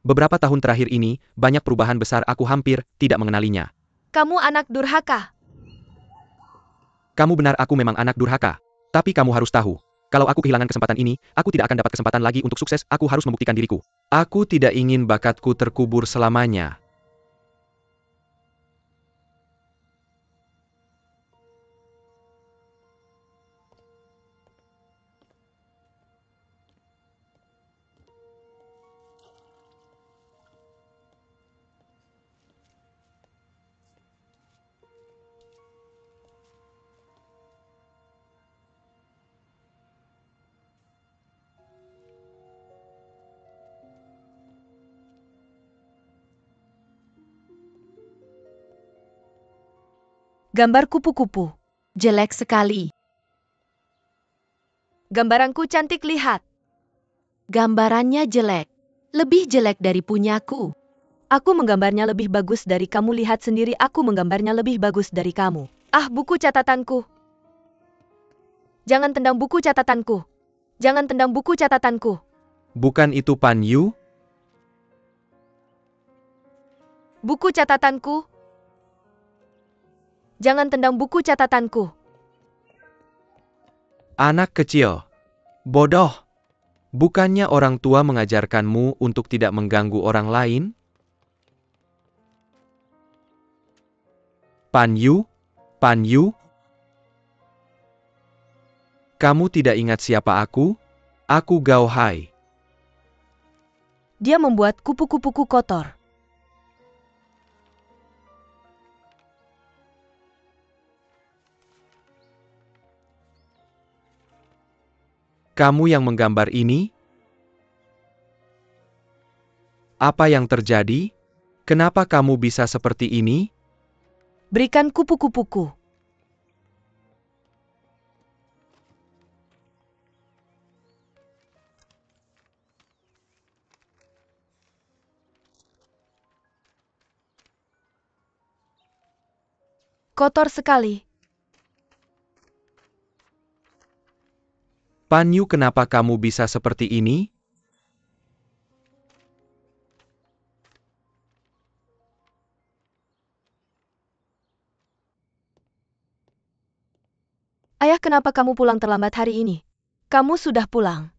Beberapa tahun terakhir ini, banyak perubahan besar aku hampir tidak mengenalinya. Kamu anak durhaka. Kamu benar, aku memang anak durhaka. Tapi kamu harus tahu, kalau aku kehilangan kesempatan ini, aku tidak akan dapat kesempatan lagi untuk sukses, aku harus membuktikan diriku. Aku tidak ingin bakatku terkubur selamanya. Gambar kupu-kupu. Jelek sekali. Gambaranku cantik, lihat. Gambarannya jelek. Lebih jelek dari punyaku. Aku menggambarnya lebih bagus dari kamu, lihat sendiri, aku menggambarnya lebih bagus dari kamu. Ah, buku catatanku. Jangan tendang buku catatanku. Jangan tendang buku catatanku. Bukan itu Pan Yu? Buku catatanku. Jangan tendang buku catatanku. Anak kecil. Bodoh. Bukannya orang tua mengajarkanmu untuk tidak mengganggu orang lain? Pan Yu? Pan Yu? Kamu tidak ingat siapa aku? Aku Gao Hai. Dia membuat kupu-kupuku kotor. Kamu yang menggambar ini? Apa yang terjadi? Kenapa kamu bisa seperti ini? Berikan kupu-kupuku. Kotor sekali. Pan Yu, kenapa kamu bisa seperti ini? Ayah, kenapa kamu pulang terlambat hari ini? Kamu sudah pulang.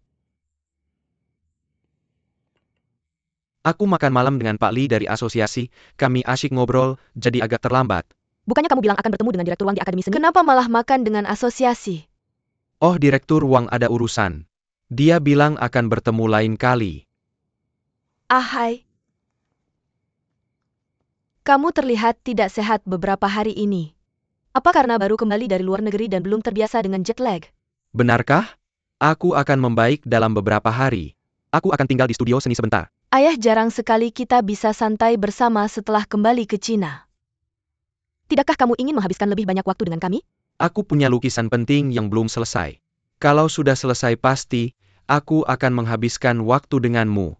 Aku makan malam dengan Pak Lee dari asosiasi, kami asyik ngobrol, jadi agak terlambat. Bukannya kamu bilang akan bertemu dengan direktur Wang di Akademi Seni? Kenapa malah makan dengan asosiasi? Oh, Direktur Wang ada urusan. Dia bilang akan bertemu lain kali. Hai. Kamu terlihat tidak sehat beberapa hari ini. Apa karena baru kembali dari luar negeri dan belum terbiasa dengan jet lag? Benarkah? Aku akan membaik dalam beberapa hari. Aku akan tinggal di studio seni sebentar. Ayah, jarang sekali kita bisa santai bersama setelah kembali ke Cina. Tidakkah kamu ingin menghabiskan lebih banyak waktu dengan kami? Aku punya lukisan penting yang belum selesai. Kalau sudah selesai pasti, aku akan menghabiskan waktu denganmu.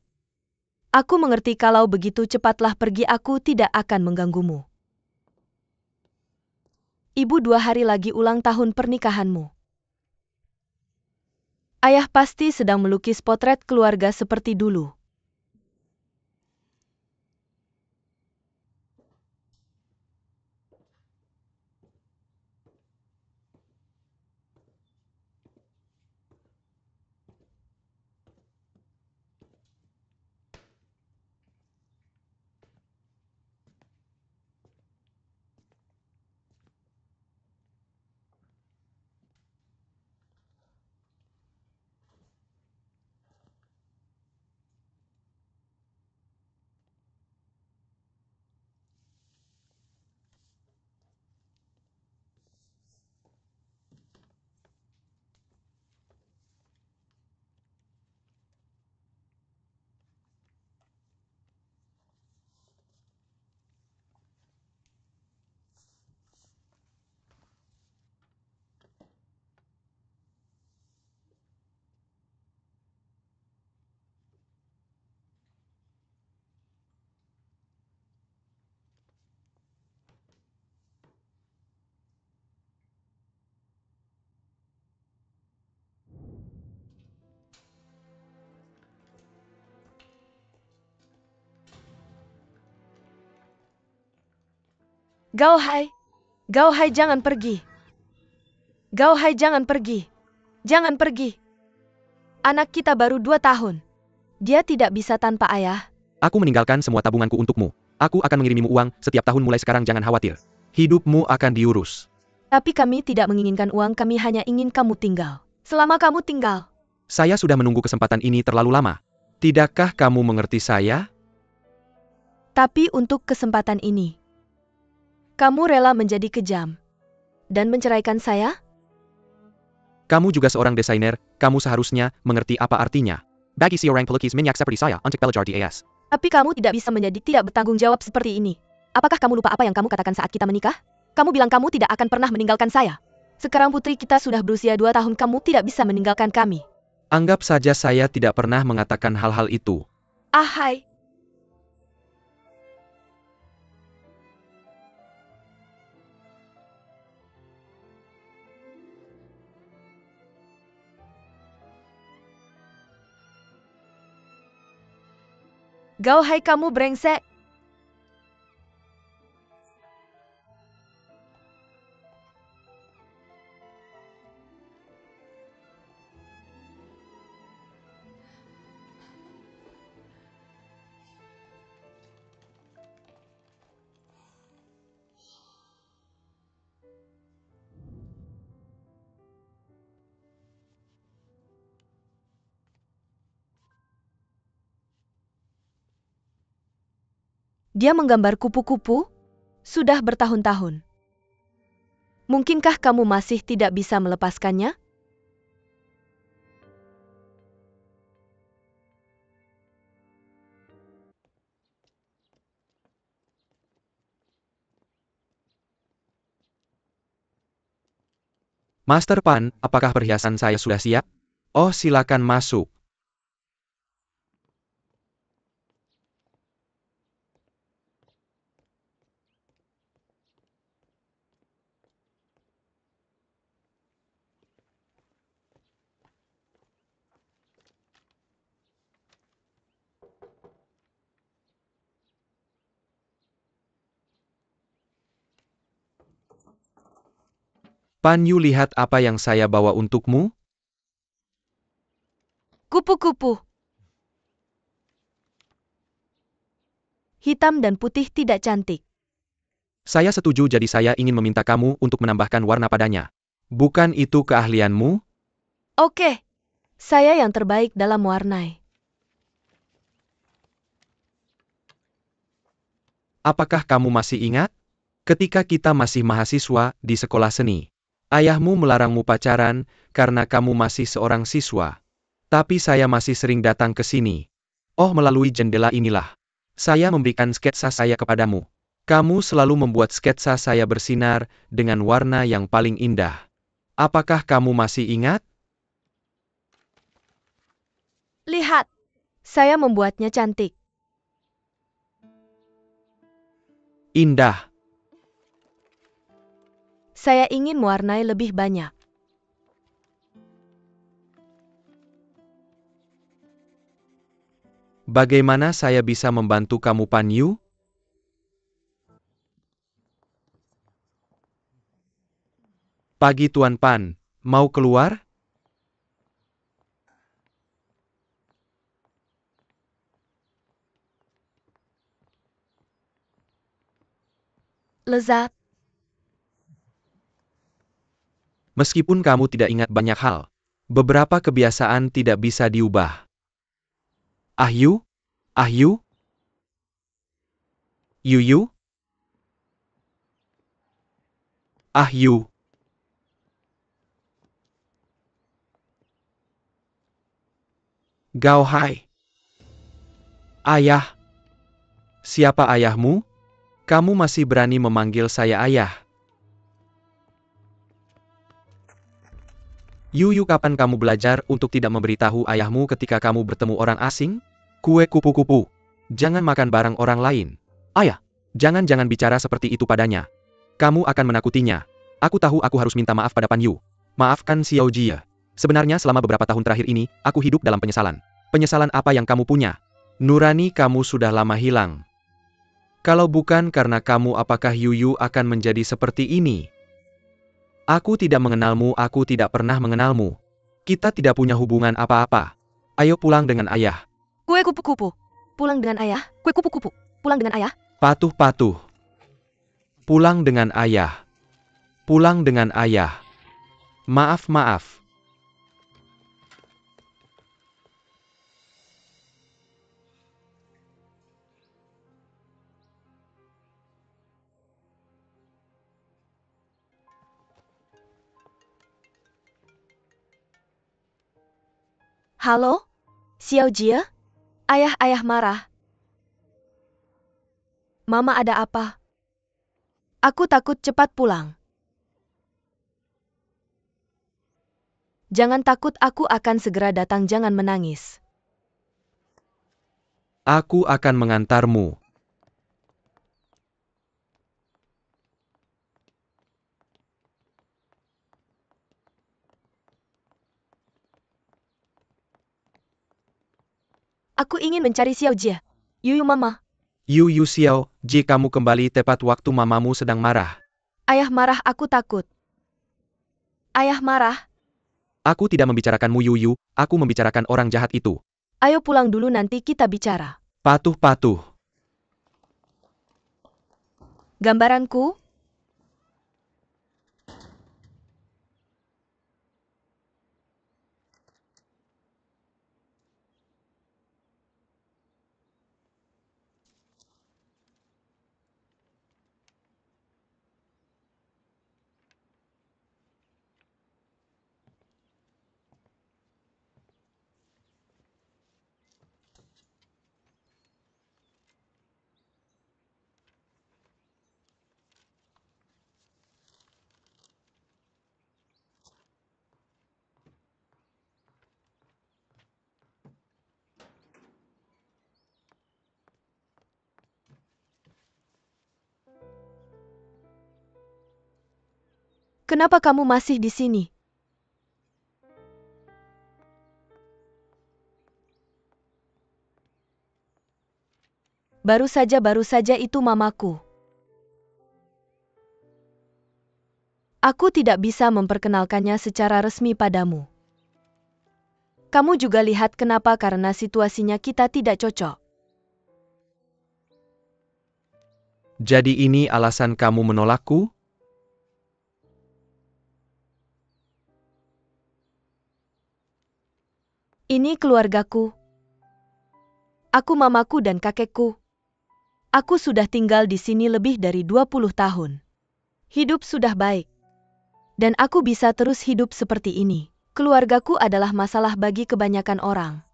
Aku mengerti, kalau begitu cepatlah pergi, aku tidak akan mengganggumu. Ibu 2 hari lagi ulang tahun pernikahanmu. Ayah pasti sedang melukis potret keluarga seperti dulu. Gao Hai. Gao Hai, jangan pergi. Gao Hai, jangan pergi. Jangan pergi. Anak kita baru 2 tahun. Dia tidak bisa tanpa ayah. Aku meninggalkan semua tabunganku untukmu. Aku akan mengirimimu uang setiap tahun mulai sekarang, jangan khawatir. Hidupmu akan diurus. Tapi kami tidak menginginkan uang, kami hanya ingin kamu tinggal. Selama kamu tinggal. Saya sudah menunggu kesempatan ini terlalu lama. Tidakkah kamu mengerti saya? Tapi untuk kesempatan ini, kamu rela menjadi kejam dan menceraikan saya? Kamu juga seorang desainer, kamu seharusnya mengerti apa artinya. Bagi seorang pelukis minyak seperti saya untuk belajar DAS. Tapi kamu tidak bisa menjadi tidak bertanggung jawab seperti ini. Apakah kamu lupa apa yang kamu katakan saat kita menikah? Kamu bilang kamu tidak akan pernah meninggalkan saya. Sekarang putri kita sudah berusia 2 tahun, kamu tidak bisa meninggalkan kami. Anggap saja saya tidak pernah mengatakan hal-hal itu. Hai. Gao Hai, kamu brengsek. Dia menggambar kupu-kupu sudah bertahun-tahun. Mungkinkah kamu masih tidak bisa melepaskannya? Master Pan, apakah perhiasan saya sudah siap? Oh, silakan masuk. Pan Yu, lihat apa yang saya bawa untukmu. Kupu-kupu. Hitam dan putih tidak cantik. Saya setuju, jadi saya ingin meminta kamu untuk menambahkan warna padanya. Bukan itu keahlianmu? Oke. Saya yang terbaik dalam warnai. Apakah kamu masih ingat? Ketika kita masih mahasiswa di sekolah seni, ayahmu melarangmu pacaran karena kamu masih seorang siswa. Tapi saya masih sering datang ke sini. Oh, melalui jendela inilah saya memberikan sketsa saya kepadamu. Kamu selalu membuat sketsa saya bersinar dengan warna yang paling indah. Apakah kamu masih ingat? Lihat. Saya membuatnya cantik. Indah. Saya ingin mewarnai lebih banyak. Bagaimana saya bisa membantu kamu, Pan Yu? Pagi Tuan Pan, mau keluar? Lezat. Meskipun kamu tidak ingat banyak hal, beberapa kebiasaan tidak bisa diubah. Ahyu? Ahyu? Yuyu? Ahyu? Gao Hai? Ayah? Siapa ayahmu? Kamu masih berani memanggil saya ayah? Yuyu, kapan kamu belajar untuk tidak memberitahu ayahmu ketika kamu bertemu orang asing? Kue kupu-kupu. Jangan makan barang orang lain. Ayah, jangan bicara seperti itu padanya. Kamu akan menakutinya. Aku tahu aku harus minta maaf pada Pan Yu. Maafkan Xiao Jie. Sebenarnya selama beberapa tahun terakhir ini, aku hidup dalam penyesalan. Penyesalan apa yang kamu punya? Nurani kamu sudah lama hilang. Kalau bukan karena kamu, apakah Yuyu akan menjadi seperti ini? Aku tidak mengenalmu, aku tidak pernah mengenalmu. Kita tidak punya hubungan apa-apa. Ayo pulang dengan ayah. Kue kupu-kupu. Pulang dengan ayah. Kue kupu-kupu. Pulang dengan ayah. Patuh-patuh. Pulang dengan ayah. Pulang dengan ayah. Maaf-maaf. Halo? Xiao Jie? Ayah marah. Mama ada apa? Aku takut, cepat pulang. Jangan takut, aku akan segera datang, jangan menangis. Aku akan mengantarmu. Aku ingin mencari Xiao Jie. Yuyu mama. Yuyu Xiao, jika kamu kembali tepat waktu, mamamu sedang marah. Ayah marah, aku takut. Ayah marah. Aku tidak membicarakanmu Yuyu, aku membicarakan orang jahat itu. Ayo pulang dulu, nanti kita bicara. Patuh-patuh. Gambaranku? Kenapa kamu masih di sini? Baru saja itu mamaku. Aku tidak bisa memperkenalkannya secara resmi padamu. Kamu juga lihat kenapa, karena situasinya kita tidak cocok. Jadi ini alasan kamu menolakku? Ini keluargaku. Aku, mamaku dan kakekku. Aku sudah tinggal di sini lebih dari 20 tahun. Hidup sudah baik. Dan aku bisa terus hidup seperti ini. Keluargaku adalah masalah bagi kebanyakan orang.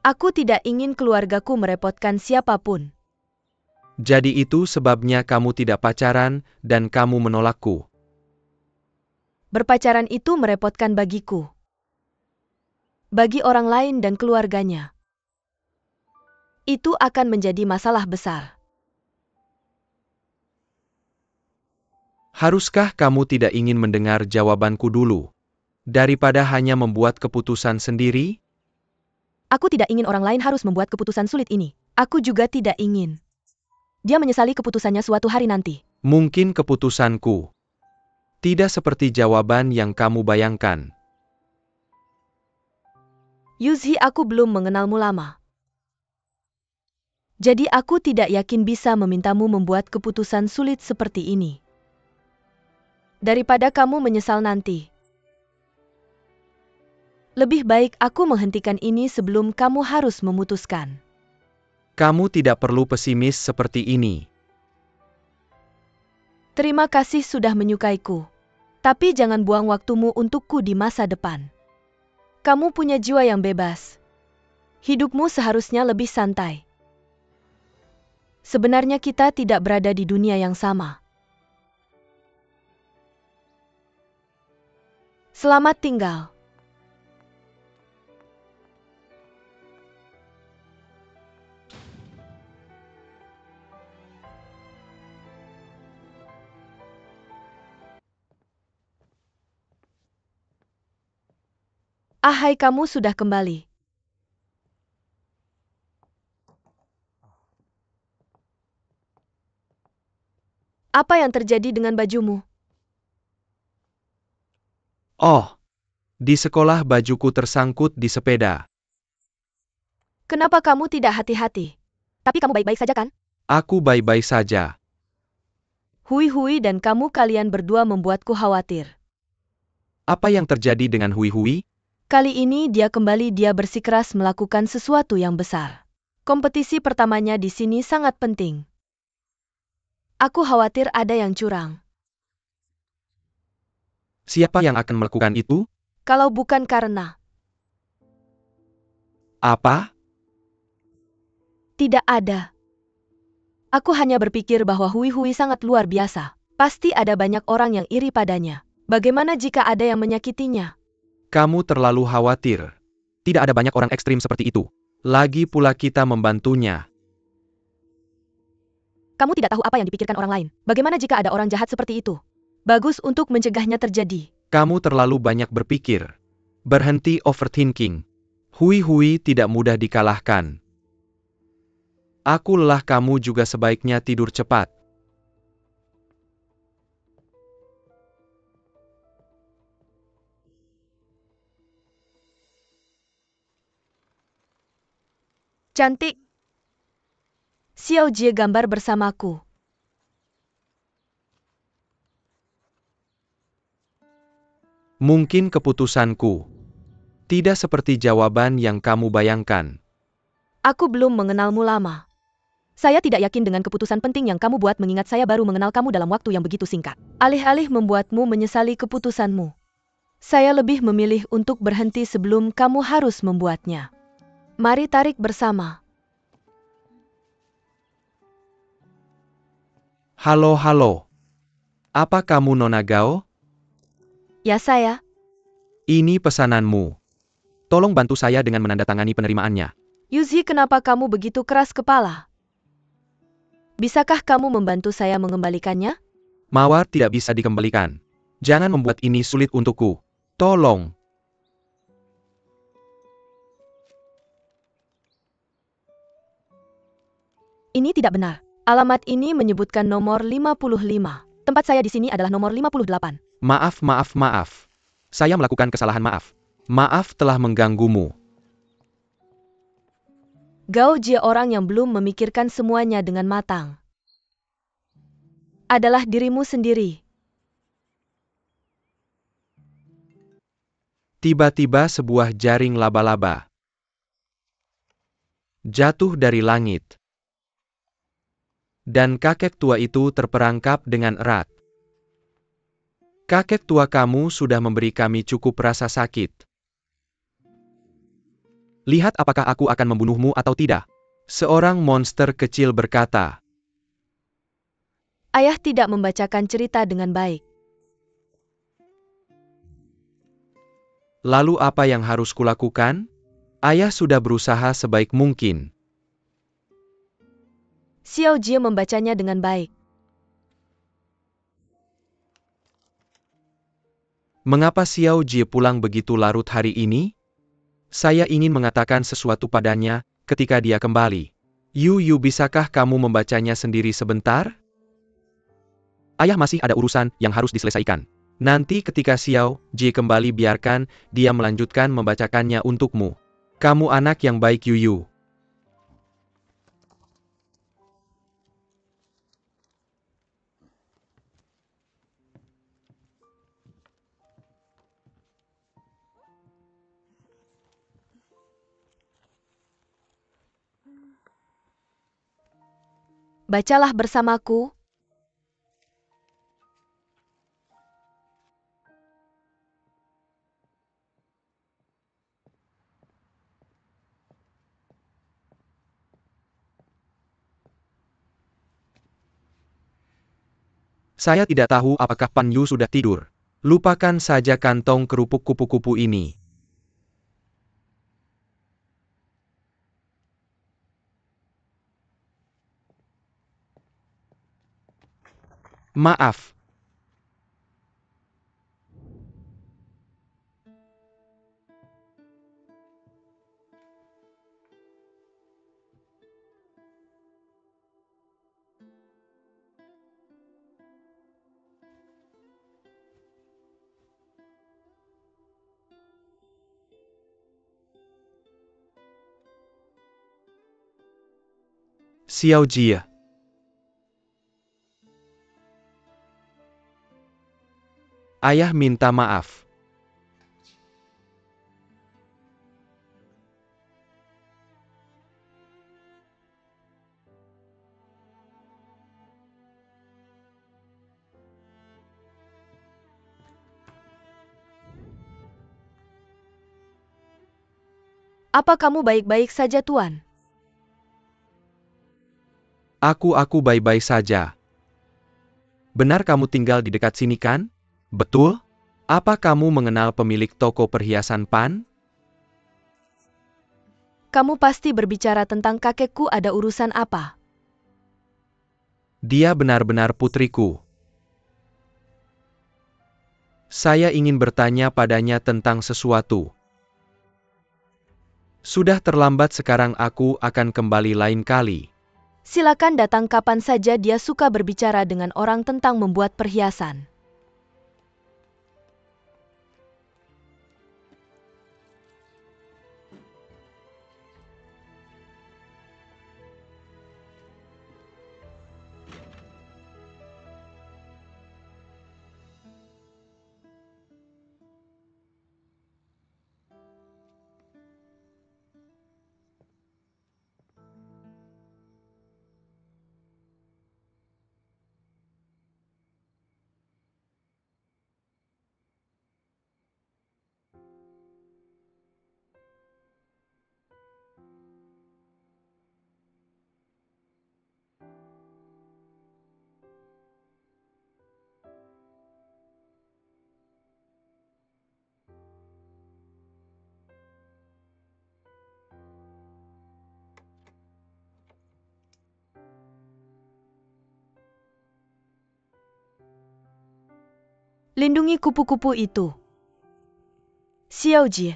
Aku tidak ingin keluargaku merepotkan siapapun. Jadi itu sebabnya kamu tidak pacaran, dan kamu menolakku. Berpacaran itu merepotkan bagiku. Bagi orang lain dan keluarganya, itu akan menjadi masalah besar. Haruskah kamu tidak ingin mendengar jawabanku dulu? Daripada hanya membuat keputusan sendiri? Aku tidak ingin orang lain harus membuat keputusan sulit ini. Aku juga tidak ingin dia menyesali keputusannya suatu hari nanti. Mungkin keputusanku tidak seperti jawaban yang kamu bayangkan. Yuzhi, aku belum mengenalmu lama. Jadi aku tidak yakin bisa memintamu membuat keputusan sulit seperti ini. Daripada kamu menyesal nanti. Lebih baik aku menghentikan ini sebelum kamu harus memutuskan. Kamu tidak perlu pesimis seperti ini. Terima kasih sudah menyukaiku. Tapi jangan buang waktumu untukku di masa depan. Kamu punya jiwa yang bebas. Hidupmu seharusnya lebih santai. Sebenarnya kita tidak berada di dunia yang sama. Selamat tinggal. Hai, kamu sudah kembali. Apa yang terjadi dengan bajumu? Oh, di sekolah bajuku tersangkut di sepeda. Kenapa kamu tidak hati-hati? Tapi kamu baik-baik saja kan? Aku baik-baik saja. Hui dan kalian berdua membuatku khawatir. Apa yang terjadi dengan Hui? Kali ini dia bersikeras melakukan sesuatu yang besar. Kompetisi pertamanya di sini sangat penting. Aku khawatir ada yang curang. Siapa yang akan melakukan itu? Kalau bukan karena Apa? tidak ada. Aku hanya berpikir bahwa Hui sangat luar biasa. Pasti ada banyak orang yang iri padanya. Bagaimana jika ada yang menyakitinya? Kamu terlalu khawatir. Tidak ada banyak orang ekstrim seperti itu. Lagi pula kita membantunya. Kamu tidak tahu apa yang dipikirkan orang lain. Bagaimana jika ada orang jahat seperti itu? Bagus untuk mencegahnya terjadi. Kamu terlalu banyak berpikir. Berhenti overthinking. Hui tidak mudah dikalahkan. Aku lelah, kamu juga sebaiknya tidur cepat. Cantik. Xiao Jie gambar bersamaku. Mungkin keputusanku tidak seperti jawaban yang kamu bayangkan. Aku belum mengenalmu lama. Saya tidak yakin dengan keputusan penting yang kamu buat mengingat saya baru mengenal kamu dalam waktu yang begitu singkat. Alih-alih membuatmu menyesali keputusanmu. Saya lebih memilih untuk berhenti sebelum kamu harus membuatnya. Mari tarik bersama. Halo. Apa kamu Nona Gao? Ya saya. Ini pesananmu. Tolong bantu saya dengan menandatangani penerimaannya. Yuzi, kenapa kamu begitu keras kepala? Bisakah kamu membantu saya mengembalikannya? Mawar tidak bisa dikembalikan. Jangan membuat ini sulit untukku. Tolong. Ini tidak benar. Alamat ini menyebutkan nomor 55. Tempat saya di sini adalah nomor 58. Maaf. Saya melakukan kesalahan, maaf. Maaf telah mengganggumu. Gao Jie, orang yang belum memikirkan semuanya dengan matang. Adalah dirimu sendiri. Tiba-tiba sebuah jaring laba-laba jatuh dari langit. Dan kakek tua itu terperangkap dengan erat. Kakek tua, kamu sudah memberi kami cukup rasa sakit. Lihat apakah aku akan membunuhmu atau tidak. Seorang monster kecil berkata. Ayah tidak membacakan cerita dengan baik. Lalu apa yang harus kulakukan? Ayah sudah berusaha sebaik mungkin. Xiao Jie membacanya dengan baik. Mengapa Xiao Jie pulang begitu larut hari ini? Saya ingin mengatakan sesuatu padanya, ketika dia kembali. Yu, bisakah kamu membacanya sendiri sebentar? Ayah masih ada urusan yang harus diselesaikan. Nanti ketika Xiao Jie kembali, biarkan dia melanjutkan membacakannya untukmu. Kamu anak yang baik, Yu. Bacalah bersamaku. Saya tidak tahu apakah Pan Yu sudah tidur. Lupakan saja kantong kerupuk kupu-kupu ini. Maaf. Xiao Jie. Ayah minta maaf. Apa kamu baik-baik saja, Tuan? Aku baik-baik saja. Benar kamu tinggal di dekat sini kan? Betul? Apa kamu mengenal pemilik toko perhiasan Pan? Kamu pasti berbicara tentang kakekku, ada urusan apa? Dia benar-benar putriku. Saya ingin bertanya padanya tentang sesuatu. Sudah terlambat sekarang, aku akan kembali lain kali. Silakan datang kapan saja, dia suka berbicara dengan orang tentang membuat perhiasan. Lindungi kupu-kupu itu. Xiao Jie.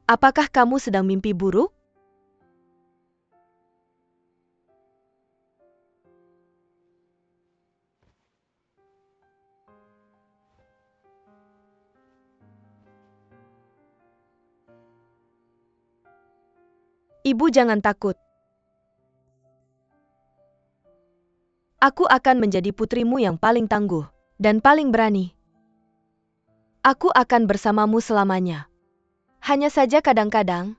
Apakah kamu sedang mimpi buruk? Ibu jangan takut. Aku akan menjadi putrimu yang paling tangguh dan paling berani. Aku akan bersamamu selamanya. Hanya saja kadang-kadang,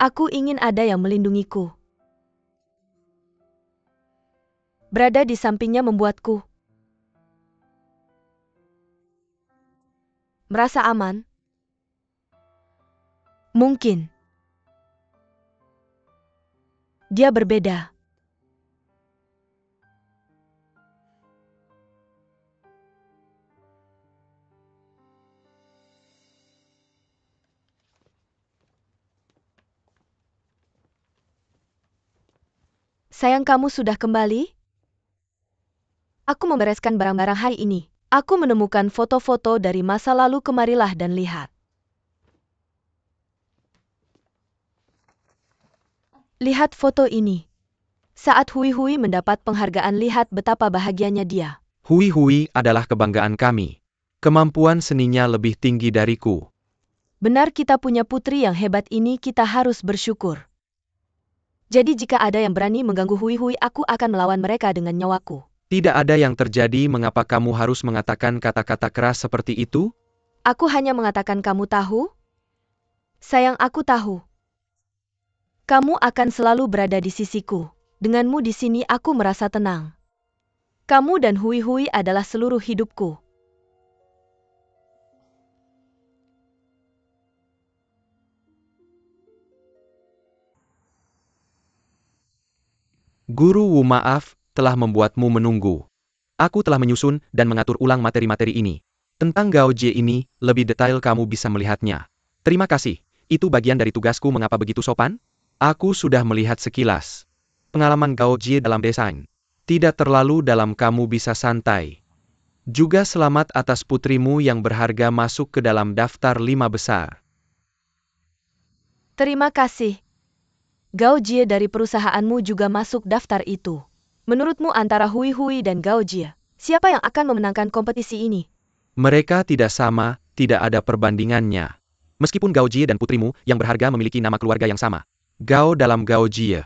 aku ingin ada yang melindungiku. Berada di sampingnya membuatku merasa aman. Mungkin dia berbeda. Sayang, kamu sudah kembali? Aku membereskan barang-barang hari ini. Aku menemukan foto-foto dari masa lalu, kemarilah dan lihat. Lihat foto ini. Saat Hui Hui mendapat penghargaan, lihat betapa bahagianya dia. Hui Hui adalah kebanggaan kami. Kemampuan seninya lebih tinggi dariku. Benar, kita punya putri yang hebat ini, kita harus bersyukur. Jadi jika ada yang berani mengganggu Hui Hui, aku akan melawan mereka dengan nyawaku. Tidak ada yang terjadi, mengapa kamu harus mengatakan kata-kata keras seperti itu? Aku hanya mengatakan, kamu tahu? Sayang, aku tahu. Kamu akan selalu berada di sisiku. Denganmu di sini aku merasa tenang. Kamu dan Hui Hui adalah seluruh hidupku. Guru Wu, maaf, telah membuatmu menunggu. Aku telah menyusun dan mengatur ulang materi-materi ini. Tentang Gao Jie ini, lebih detail kamu bisa melihatnya. Terima kasih, itu bagian dari tugasku. Mengapa begitu sopan? Aku sudah melihat sekilas pengalaman Gao Jie dalam desain. Tidak terlalu dalam, kamu bisa santai. Juga selamat atas putrimu yang berharga masuk ke dalam daftar 5 besar. Terima kasih. Gao Jie dari perusahaanmu juga masuk daftar itu. Menurutmu antara Hui Hui dan Gao Jie, siapa yang akan memenangkan kompetisi ini? Mereka tidak sama, tidak ada perbandingannya. Meskipun Gao Jie dan putrimu yang berharga memiliki nama keluarga yang sama. Gao dalam Gao Jie.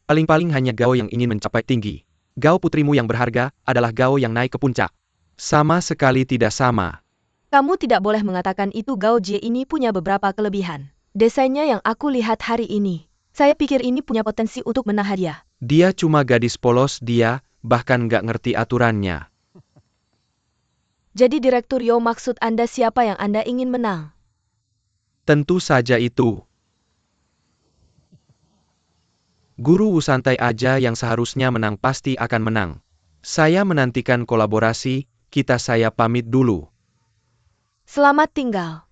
Paling-paling hanya Gao yang ingin mencapai tinggi. Gao putrimu yang berharga adalah Gao yang naik ke puncak. Sama sekali tidak sama. Kamu tidak boleh mengatakan itu. Gao Jie ini punya beberapa kelebihan. Desainnya yang aku lihat hari ini. Saya pikir ini punya potensi untuk menang hadiah. Dia cuma gadis polos, dia bahkan nggak ngerti aturannya. Jadi Direktur Yo, maksud Anda siapa yang Anda ingin menang? Tentu saja itu. Guru Wu santai aja, yang seharusnya menang pasti akan menang. Saya menantikan kolaborasi, saya pamit dulu. Selamat tinggal.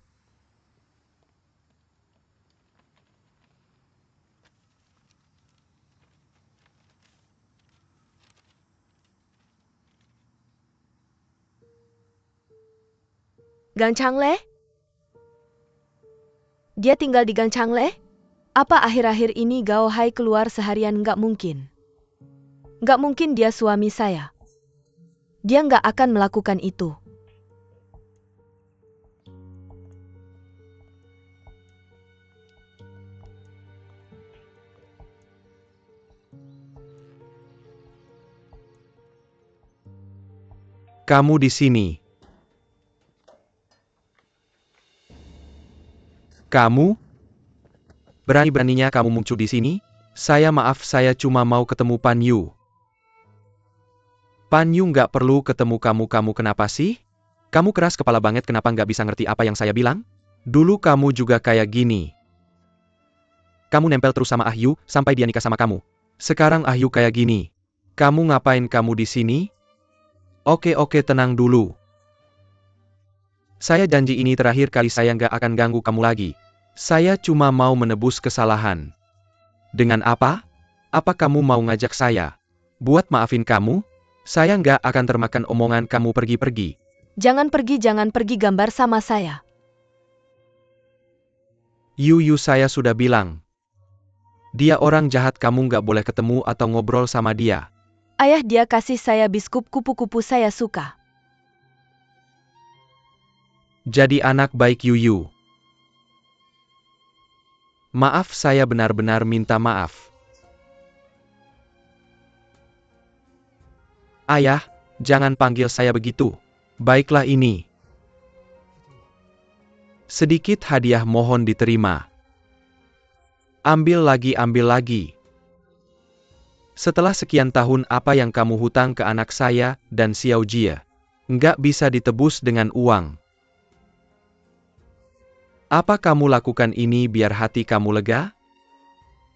Gang Changle? Dia tinggal di Gang Changle? Apa akhir-akhir ini Gao Hai keluar seharian? Nggak mungkin. Nggak mungkin, dia suami saya. Dia nggak akan melakukan itu. Kamu di sini. Kamu? Berani-beraninya kamu muncul di sini? Maaf, saya cuma mau ketemu Pan Yu. Pan Yu nggak perlu ketemu kamu. Kamu kenapa sih? Kamu keras kepala banget, kenapa nggak bisa ngerti apa yang saya bilang? Dulu kamu juga kayak gini. Kamu nempel terus sama Ah Yu sampai dia nikah sama kamu. Sekarang Ah Yu kayak gini. Kamu ngapain kamu di sini? Oke, tenang dulu. Saya janji ini terakhir kali, saya nggak akan ganggu kamu lagi. Saya cuma mau menebus kesalahan. Dengan apa? Apa kamu mau ngajak saya buat maafin kamu? Saya nggak akan termakan omongan kamu. Pergi. Jangan pergi gambar sama saya. Yu, saya sudah bilang. Dia orang jahat, kamu nggak boleh ketemu atau ngobrol sama dia. Ayah dia kasih saya biskup kupu-kupu, saya suka. Jadi anak baik Yu. Maaf, saya benar-benar minta maaf. Ayah, jangan panggil saya begitu. Baiklah, ini sedikit hadiah, mohon diterima. Ambil lagi. Setelah sekian tahun, apa yang kamu hutang ke anak saya dan Xiao Jie nggak bisa ditebus dengan uang. Apa kamu lakukan ini biar hati kamu lega?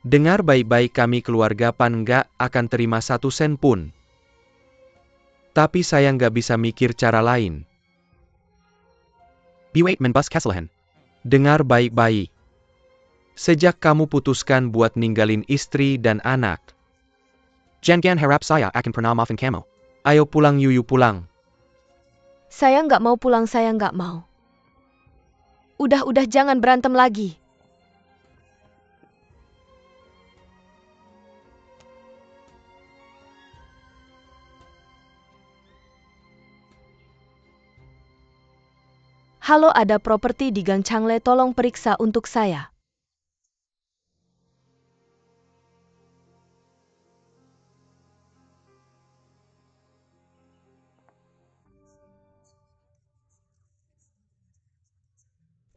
Dengar baik-baik, kami keluarga Pan nggak akan terima 1 sen pun. Tapi saya nggak bisa mikir cara lain. Biwait menbus kesalahan. Dengar baik-baik. Sejak kamu putuskan buat ninggalin istri dan anak, jangan harap saya akan pernah maafin kamu. Ayo pulang Yu, pulang. Saya nggak mau pulang, saya nggak mau. Udah, jangan berantem lagi. Halo, ada properti di Gang Changle, tolong periksa untuk saya.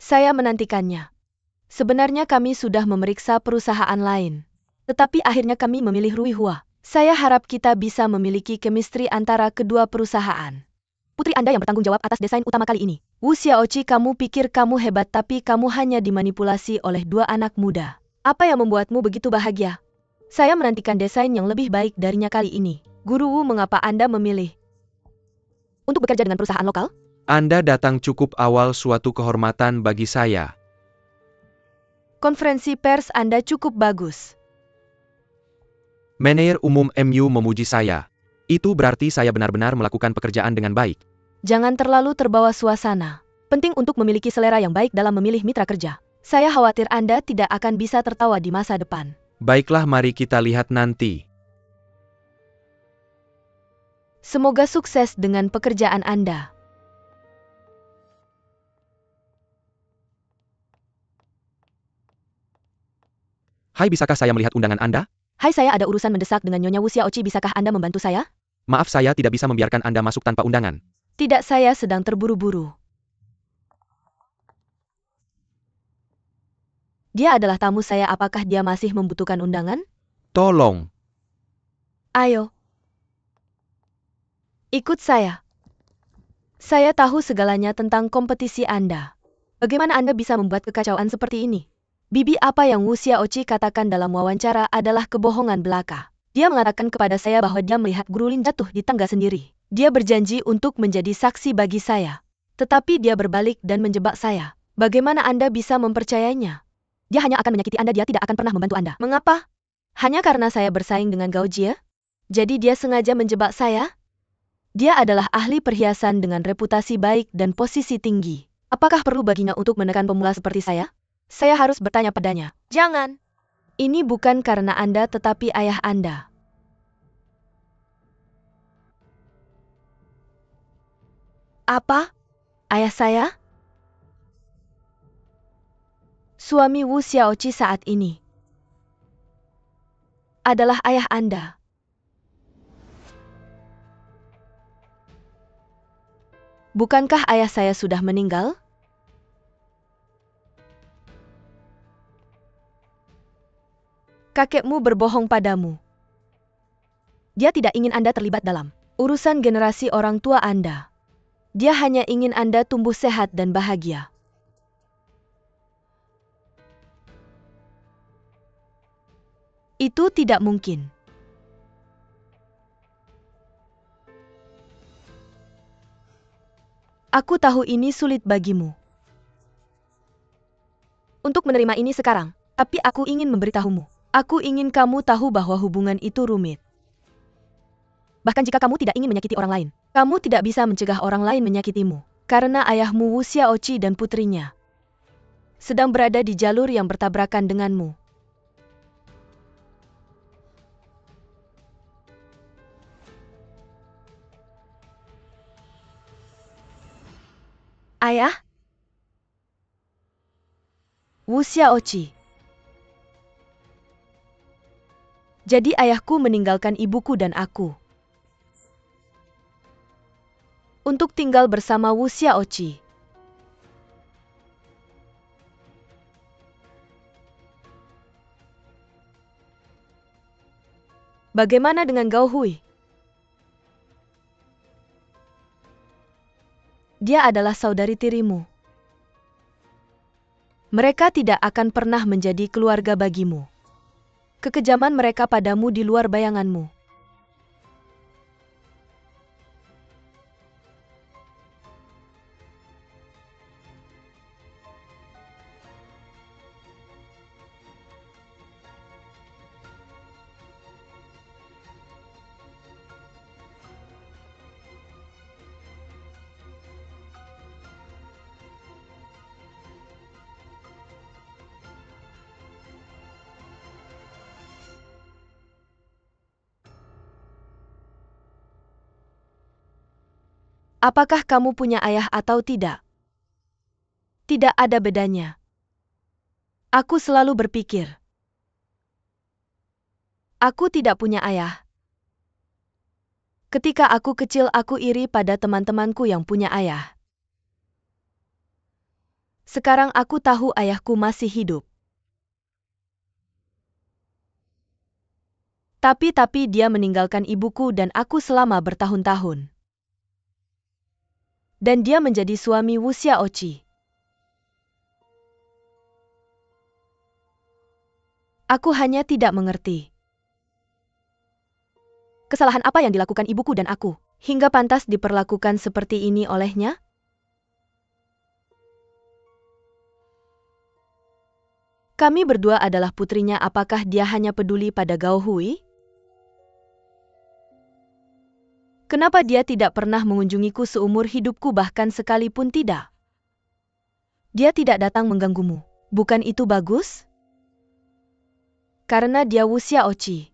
Saya menantikannya. Sebenarnya kami sudah memeriksa perusahaan lain. Tetapi akhirnya kami memilih Rui Hua. Saya harap kita bisa memiliki chemistry antara kedua perusahaan. Putri Anda yang bertanggung jawab atas desain utama kali ini. Wu Xiaoqi, kamu pikir kamu hebat, tapi kamu hanya dimanipulasi oleh 2 anak muda. Apa yang membuatmu begitu bahagia? Saya menantikan desain yang lebih baik darinya kali ini. Guru Wu, mengapa Anda memilih untuk bekerja dengan perusahaan lokal? Anda datang cukup awal, suatu kehormatan bagi saya. Konferensi pers Anda cukup bagus. Manajer umum MU memuji saya. Itu berarti saya benar-benar melakukan pekerjaan dengan baik. Jangan terlalu terbawa suasana. Penting untuk memiliki selera yang baik dalam memilih mitra kerja. Saya khawatir Anda tidak akan bisa tertawa di masa depan. Baiklah, mari kita lihat nanti. Semoga sukses dengan pekerjaan Anda. Hai, bisakah saya melihat undangan Anda? Hai, saya ada urusan mendesak dengan Nyonya Wu Xiaoqi. Bisakah Anda membantu saya? Maaf, saya tidak bisa membiarkan Anda masuk tanpa undangan. Tidak, saya sedang terburu-buru. Dia adalah tamu saya. Apakah dia masih membutuhkan undangan? Tolong. Ayo. Ikut saya. Saya tahu segalanya tentang kompetisi Anda. Bagaimana Anda bisa membuat kekacauan seperti ini? Bibi, apa yang Wu Xiaoqi katakan dalam wawancara adalah kebohongan belaka. Dia mengatakan kepada saya bahwa dia melihat Guru Lin jatuh di tangga sendiri. Dia berjanji untuk menjadi saksi bagi saya. Tetapi dia berbalik dan menjebak saya. Bagaimana Anda bisa mempercayainya? Dia hanya akan menyakiti Anda, dia tidak akan pernah membantu Anda. Mengapa? Hanya karena saya bersaing dengan Gao Jie? Jadi dia sengaja menjebak saya? Dia adalah ahli perhiasan dengan reputasi baik dan posisi tinggi. Apakah perlu baginya untuk menekan pemula seperti saya? Saya harus bertanya padanya. Jangan. Ini bukan karena Anda tetapi ayah Anda. Apa? Ayah saya? Suami Wu Xiaoqi saat ini adalah ayah Anda. Bukankah ayah saya sudah meninggal? Kakekmu berbohong padamu. Dia tidak ingin Anda terlibat dalam urusan generasi orang tua Anda. Dia hanya ingin Anda tumbuh sehat dan bahagia. Itu tidak mungkin. Aku tahu ini sulit bagimu untuk menerima ini sekarang, tapi aku ingin memberitahumu. Aku ingin kamu tahu bahwa hubungan itu rumit. Bahkan jika kamu tidak ingin menyakiti orang lain, kamu tidak bisa mencegah orang lain menyakitimu. Karena ayahmu Wu Xiaoqi dan putrinya sedang berada di jalur yang bertabrakan denganmu. Ayah? Wu Xiaoqi. Jadi ayahku meninggalkan ibuku dan aku untuk tinggal bersama Wu Xiaoqi. Bagaimana dengan Gao Hui? Dia adalah saudari tirimu. Mereka tidak akan pernah menjadi keluarga bagimu. Kekejaman mereka padamu di luar bayanganmu. Apakah kamu punya ayah atau tidak? Tidak ada bedanya. Aku selalu berpikir, aku tidak punya ayah. Ketika aku kecil, aku iri pada teman-temanku yang punya ayah. Sekarang aku tahu ayahku masih hidup. Tapi dia meninggalkan ibuku dan aku selama bertahun-tahun. Dan dia menjadi suami Wu Xiaoqi. Aku hanya tidak mengerti. Kesalahan apa yang dilakukan ibuku dan aku, hingga pantas diperlakukan seperti ini olehnya? Kami berdua adalah putrinya, apakah dia hanya peduli pada Gao Hui? Kenapa dia tidak pernah mengunjungiku seumur hidupku, bahkan sekalipun tidak? Dia tidak datang mengganggumu. Bukan itu bagus? Karena dia Wu Xiaoqi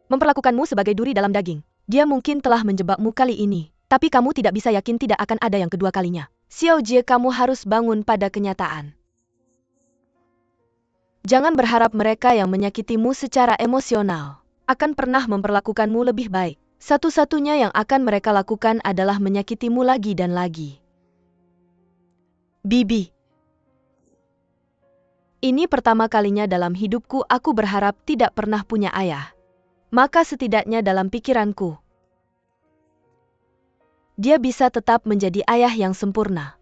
memperlakukanmu sebagai duri dalam daging. Dia mungkin telah menjebakmu kali ini, tapi kamu tidak bisa yakin tidak akan ada yang kedua kalinya. Xiao Jie, kamu harus bangun pada kenyataan. Jangan berharap mereka yang menyakitimu secara emosional akan pernah memperlakukanmu lebih baik. Satu-satunya yang akan mereka lakukan adalah menyakitimu lagi dan lagi. Bibi. Ini pertama kalinya dalam hidupku aku berharap tidak pernah punya ayah. Maka setidaknya dalam pikiranku, dia bisa tetap menjadi ayah yang sempurna,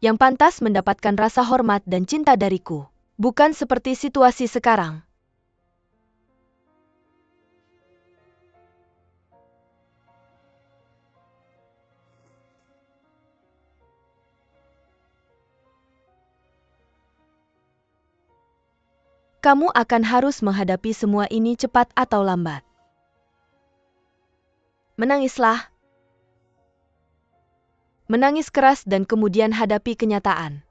yang pantas mendapatkan rasa hormat dan cinta dariku. Bukan seperti situasi sekarang. Kamu akan harus menghadapi semua ini cepat atau lambat. Menangislah. Menangis keras dan kemudian hadapi kenyataan.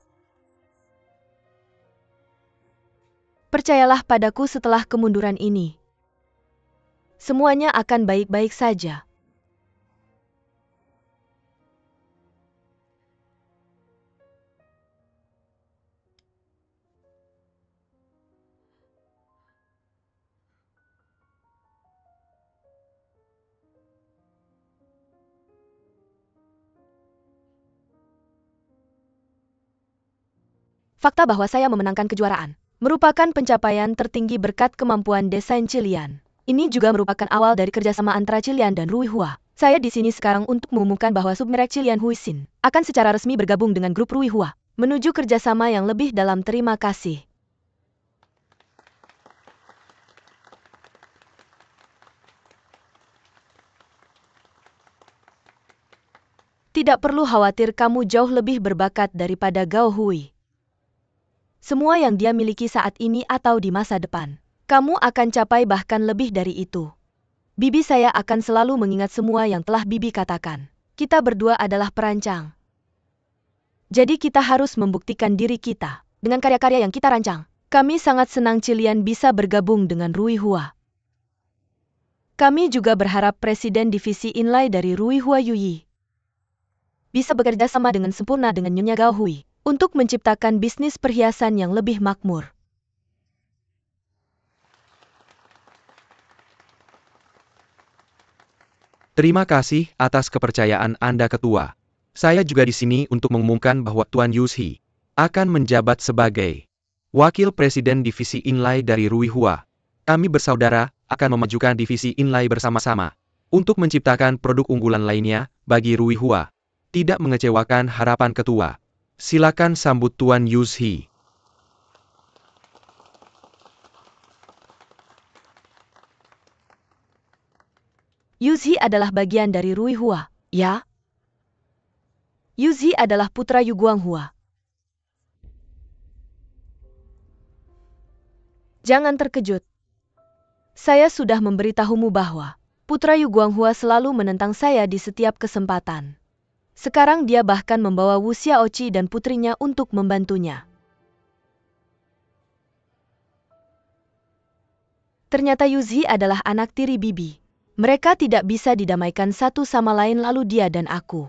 Percayalah padaku setelah kemunduran ini. Semuanya akan baik-baik saja. Fakta bahwa saya memenangkan kejuaraan merupakan pencapaian tertinggi berkat kemampuan desain Cilian. Ini juga merupakan awal dari kerjasama antara Cilian dan Rui Hua. Saya di sini sekarang untuk mengumumkan bahwa submerek Cilian Huisin akan secara resmi bergabung dengan grup Rui Hua, menuju kerjasama yang lebih dalam. Terima kasih. Tidak perlu khawatir, kamu jauh lebih berbakat daripada Gao Hui. Semua yang dia miliki saat ini atau di masa depan, kamu akan capai bahkan lebih dari itu. Bibi, saya akan selalu mengingat semua yang telah Bibi katakan. Kita berdua adalah perancang. Jadi kita harus membuktikan diri kita dengan karya-karya yang kita rancang. Kami sangat senang Cilian bisa bergabung dengan Rui Hua. Kami juga berharap Presiden Divisi Inlay dari Rui Hua Yuyi bisa bekerja sama dengan sempurna dengan Nyonya Gao Hui untuk menciptakan bisnis perhiasan yang lebih makmur. Terima kasih atas kepercayaan Anda, Ketua. Saya juga di sini untuk mengumumkan bahwa Tuan Yushi akan menjabat sebagai Wakil Presiden Divisi Inlay dari Rui Hua. Kami bersaudara akan memajukan divisi Inlay bersama-sama untuk menciptakan produk unggulan lainnya bagi Rui Hua. Tidak mengecewakan harapan Ketua. Silakan sambut Tuan Yushi. Yushi adalah bagian dari Rui Hua, ya? Yushi adalah putra Yu Guanghua. Jangan terkejut. Saya sudah memberitahumu bahwa putra Yu Guanghua selalu menentang saya di setiap kesempatan. Sekarang dia bahkan membawa Wu Xiaoqi dan putrinya untuk membantunya. Ternyata Yushi adalah anak tiri Bibi. Mereka tidak bisa didamaikan satu sama lain, lalu dia dan aku.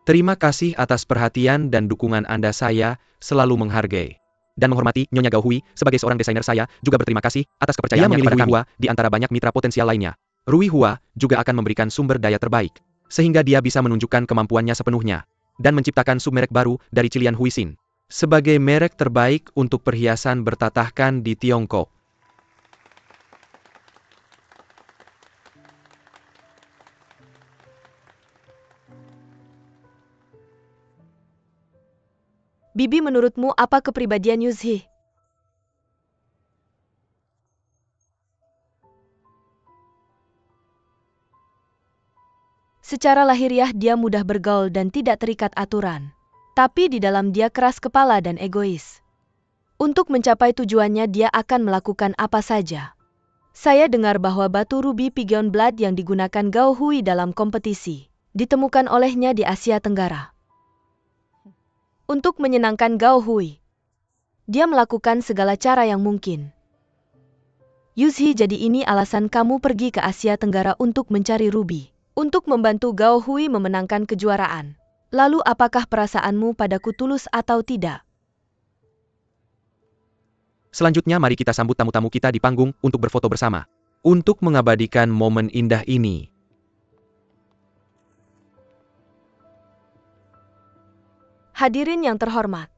Terima kasih atas perhatian dan dukungan Anda. Saya selalu menghargai dan menghormati Nyonya Gao Hui sebagai seorang desainer. Saya juga berterima kasih atas kepercayaannya kepada kami di antara banyak mitra potensial lainnya. Rui Hua juga akan memberikan sumber daya terbaik, sehingga dia bisa menunjukkan kemampuannya sepenuhnya, dan menciptakan submerek baru dari Cilian Huisin, sebagai merek terbaik untuk perhiasan bertatahkan di Tiongkok. Bibi, menurutmu apa kepribadian Yushi? Secara lahiriah dia mudah bergaul dan tidak terikat aturan. Tapi di dalam dia keras kepala dan egois. Untuk mencapai tujuannya dia akan melakukan apa saja. Saya dengar bahwa batu ruby Pigeon Blood yang digunakan Gao Hui dalam kompetisi ditemukan olehnya di Asia Tenggara. Untuk menyenangkan Gao Hui, dia melakukan segala cara yang mungkin. Yuzhi, jadi ini alasan kamu pergi ke Asia Tenggara untuk mencari ruby. Untuk membantu Gao Hui memenangkan kejuaraan. Lalu apakah perasaanmu padaku tulus atau tidak? Selanjutnya mari kita sambut tamu-tamu kita di panggung untuk berfoto bersama. Untuk mengabadikan momen indah ini. Hadirin yang terhormat.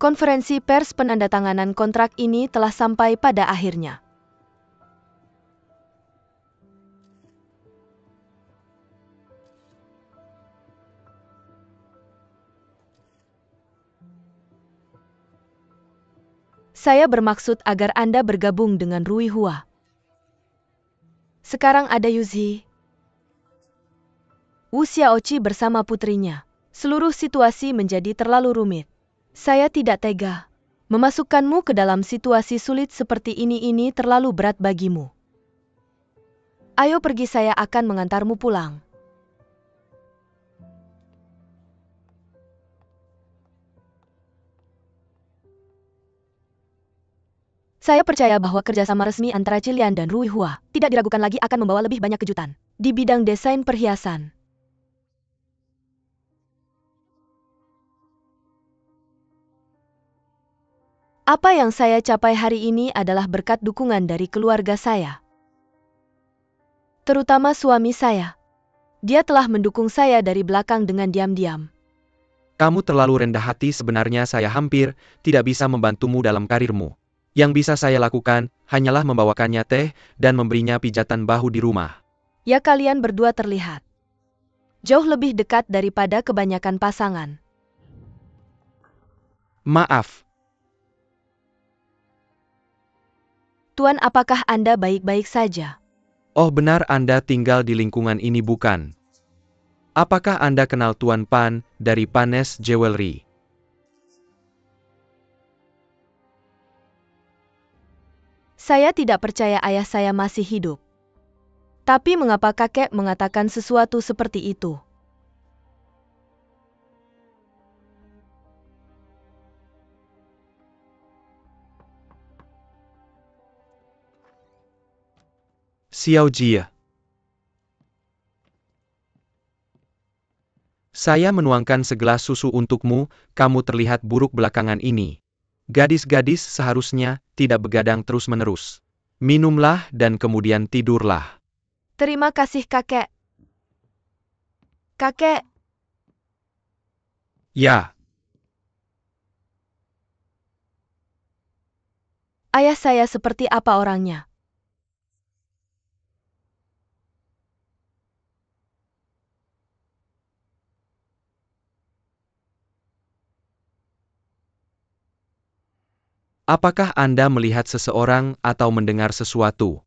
Konferensi pers penandatanganan kontrak ini telah sampai pada akhirnya. Saya bermaksud agar Anda bergabung dengan Rui Hua. Sekarang ada Yuzhi, Wu Xiaoqi bersama putrinya. Seluruh situasi menjadi terlalu rumit. Saya tidak tega. Memasukkanmu ke dalam situasi sulit seperti ini terlalu berat bagimu. Ayo pergi, saya akan mengantarmu pulang. Saya percaya bahwa kerjasama resmi antara Cilian dan Rui Hua tidak diragukan lagi akan membawa lebih banyak kejutan di bidang desain perhiasan. Apa yang saya capai hari ini adalah berkat dukungan dari keluarga saya. Terutama suami saya. Dia telah mendukung saya dari belakang dengan diam-diam. Kamu terlalu rendah hati, sebenarnya saya hampir tidak bisa membantumu dalam karirmu. Yang bisa saya lakukan, hanyalah membawakannya teh, dan memberinya pijatan bahu di rumah. Ya, kalian berdua terlihat jauh lebih dekat daripada kebanyakan pasangan. Maaf. Tuan, apakah Anda baik-baik saja? Oh benar, Anda tinggal di lingkungan ini bukan? Apakah Anda kenal Tuan Pan dari Panes Jewelry? Saya tidak percaya ayah saya masih hidup. Tapi mengapa kakek mengatakan sesuatu seperti itu? Xiao Jie. Saya menuangkan segelas susu untukmu, kamu terlihat buruk belakangan ini. Gadis-gadis seharusnya tidak begadang terus-menerus. Minumlah dan kemudian tidurlah. Terima kasih, kakek. Kakek, Ya, ayah saya seperti apa orangnya? apakah Anda melihat seseorang atau mendengar sesuatu?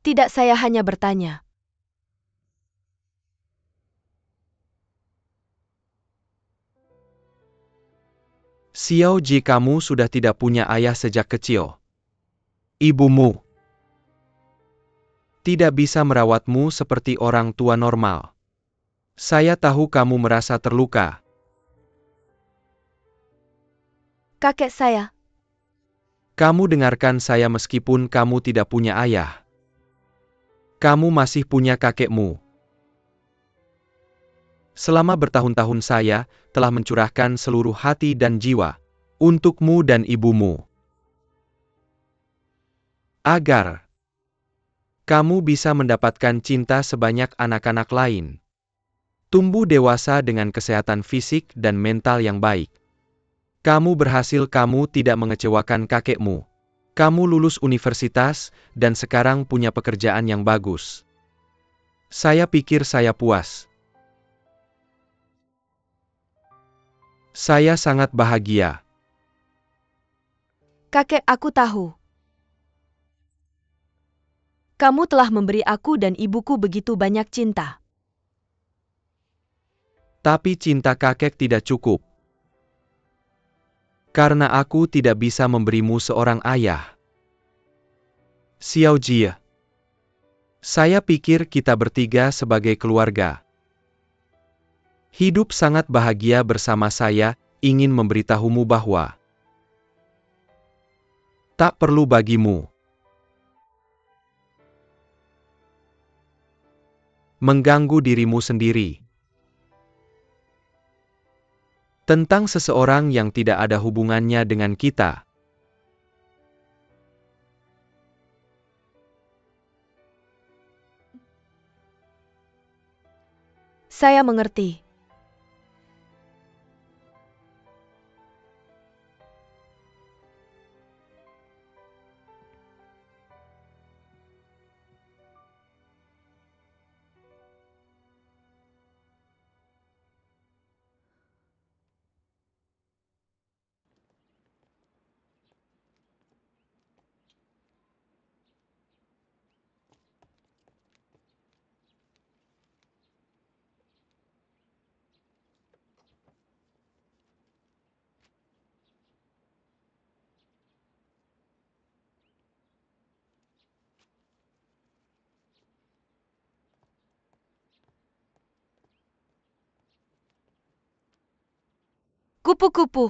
Tidak, saya hanya bertanya. Xiao Ji, kamu sudah tidak punya ayah sejak kecil. Ibumu tidak bisa merawatmu seperti orang tua normal. Saya tahu kamu merasa terluka. Kakek saya, Kamu dengarkan saya, meskipun kamu tidak punya ayah. Kamu masih punya kakekmu. Selama bertahun-tahun saya telah mencurahkan seluruh hati dan jiwa untukmu dan ibumu. Agar kamu bisa mendapatkan cinta sebanyak anak-anak lain. Tumbuh dewasa dengan kesehatan fisik dan mental yang baik. Kamu berhasil, kamu tidak mengecewakan kakekmu. Kamu lulus universitas dan sekarang punya pekerjaan yang bagus. Saya pikir saya puas. Saya sangat bahagia. kakek, aku tahu. Kamu telah memberi aku dan ibuku begitu banyak cinta. Tapi cinta kakek tidak cukup. Karena aku tidak bisa memberimu seorang ayah. Xiao Jie. Saya pikir kita bertiga sebagai keluarga. Hidup sangat bahagia bersama. Saya ingin memberitahumu bahwa Tak perlu bagimu mengganggu dirimu sendiri tentang seseorang yang tidak ada hubungannya dengan kita. Saya mengerti. Kupu-kupu.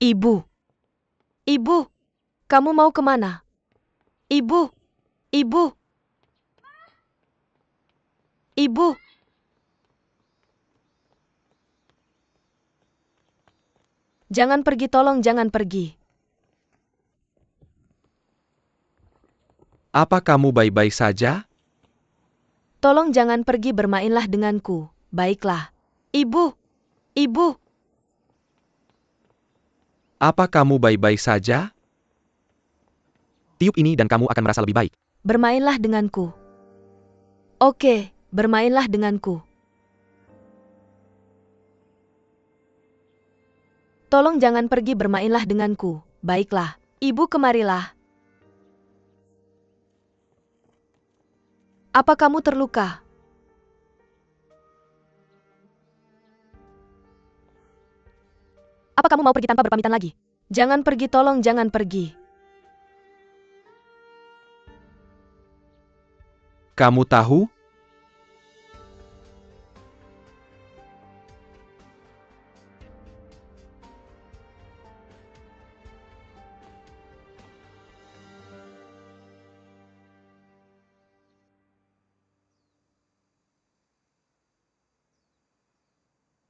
Ibu. Ibu. Kamu mau kemana? Ibu. Ibu. Ibu. Jangan pergi, tolong jangan pergi. Apa kamu baik-baik saja? Tolong jangan pergi, bermainlah denganku. Baiklah. Ibu. Ibu. Apa kamu baik-baik saja? Tiup ini dan kamu akan merasa lebih baik. Bermainlah denganku. Oke, bermainlah denganku. Tolong jangan pergi, bermainlah denganku. Baiklah. Ibu, kemarilah. Apa kamu terluka? Apa kamu mau pergi tanpa berpamitan lagi? Jangan pergi, tolong jangan pergi. Kamu tahu?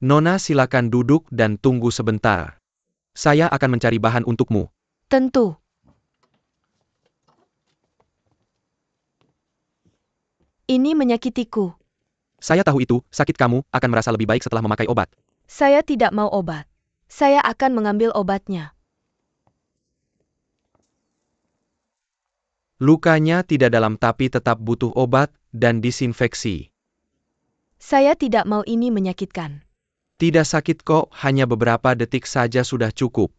Nona, silakan duduk dan tunggu sebentar. Saya akan mencari bahan untukmu. Tentu. Ini menyakitiku. Saya tahu itu, sakit kamu akan merasa lebih baik setelah memakai obat. Saya tidak mau obat. Saya akan mengambil obatnya. Lukanya tidak dalam tapi tetap butuh obat dan disinfeksi. Saya tidak mau ini menyakitkan. Tidak sakit kok, hanya beberapa detik saja sudah cukup.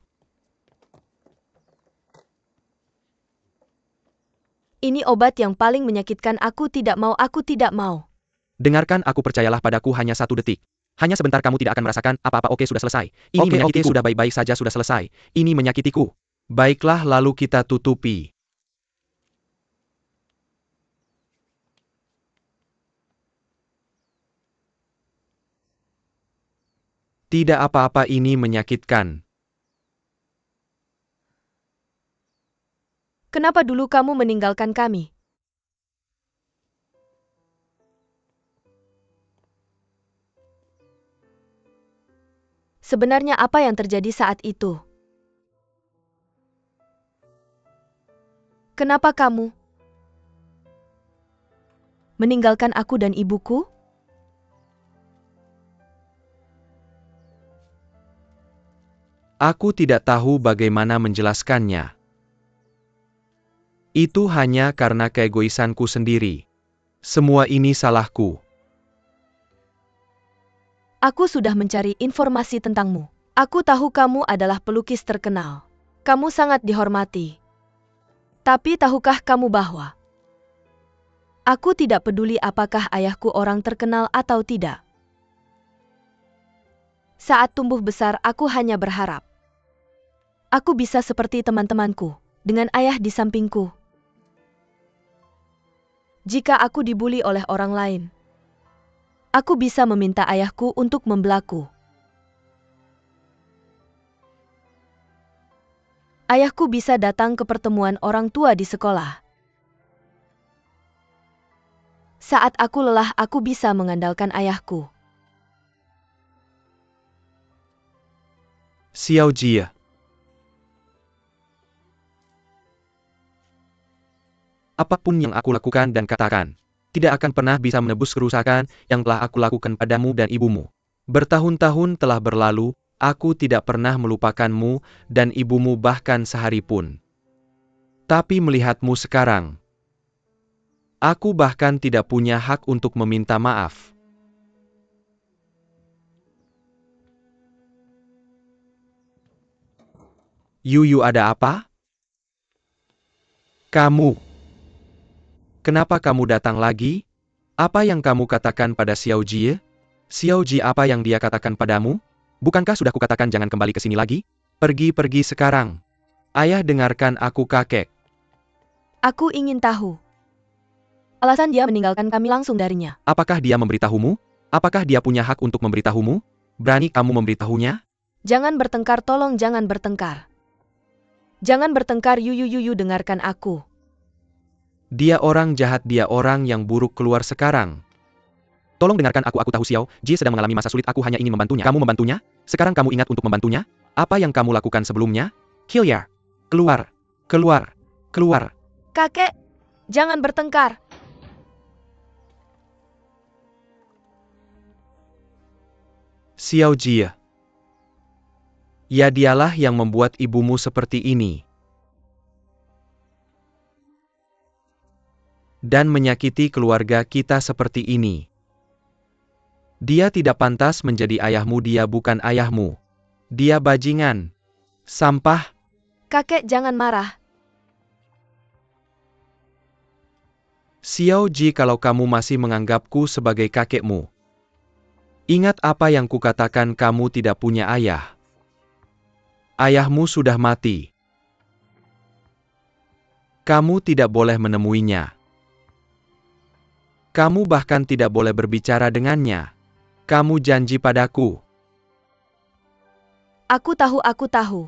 Ini obat yang paling menyakitkan, aku tidak mau, aku tidak mau. Dengarkan aku, percayalah padaku, hanya 1 detik. Hanya sebentar, kamu tidak akan merasakan apa-apa. Oke, sudah selesai. Ini menyakitiku. Sudah baik-baik saja, sudah selesai. Ini menyakitiku. Baiklah, lalu kita tutupi. Tidak apa-apa, ini menyakitkan. Kenapa dulu kamu meninggalkan kami? Sebenarnya apa yang terjadi saat itu? Kenapa kamu meninggalkan aku dan ibuku? Aku tidak tahu bagaimana menjelaskannya. Itu hanya karena keegoisanku sendiri. Semua ini salahku. Aku sudah mencari informasi tentangmu. Aku tahu kamu adalah pelukis terkenal. Kamu sangat dihormati. Tapi tahukah kamu bahwa aku tidak peduli apakah ayahku orang terkenal atau tidak. Saat tumbuh besar, aku hanya berharap aku bisa seperti teman-temanku, dengan ayah di sampingku. Jika aku dibuli oleh orang lain, aku bisa meminta ayahku untuk membelaku. Ayahku bisa datang ke pertemuan orang tua di sekolah. Saat aku lelah, aku bisa mengandalkan ayahku. Xiao Jie. Apapun yang aku lakukan dan katakan, tidak akan pernah bisa menebus kerusakan yang telah aku lakukan padamu dan ibumu. Bertahun-tahun telah berlalu, aku tidak pernah melupakanmu dan ibumu bahkan sehari pun. Tapi melihatmu sekarang, aku bahkan tidak punya hak untuk meminta maaf. Yuyu, ada apa? Kamu. Kenapa kamu datang lagi? Apa yang kamu katakan pada Xiao Jie? Xiao Jie, apa yang dia katakan padamu? Bukankah sudah kukatakan jangan kembali ke sini lagi? Pergi sekarang. Ayah, dengarkan aku, kakek. Aku ingin tahu alasan dia meninggalkan kami langsung darinya. Apakah dia memberitahumu? Apakah dia punya hak untuk memberitahumu? Berani kamu memberitahunya? Jangan bertengkar, tolong jangan bertengkar. Jangan bertengkar, Yuyu, dengarkan aku. Dia orang jahat, dia orang yang buruk, keluar sekarang. Tolong dengarkan aku tahu Xiao Jie sedang mengalami masa sulit, aku hanya ingin membantunya. Kamu membantunya? Sekarang kamu ingat untuk membantunya? Apa yang kamu lakukan sebelumnya? Hilliard, keluar, keluar, keluar. Kakek, jangan bertengkar. Xiao Jie. Ya, dialah yang membuat ibumu seperti ini. Dan menyakiti keluarga kita seperti ini. Dia tidak pantas menjadi ayahmu, dia bukan ayahmu. Dia bajingan. Sampah. Kakek, jangan marah. Xiao Jie, kalau kamu masih menganggapku sebagai kakekmu, ingat apa yang kukatakan, kamu tidak punya ayah. Ayahmu sudah mati. Kamu tidak boleh menemuinya. Kamu bahkan tidak boleh berbicara dengannya. Kamu janji padaku. Aku tahu.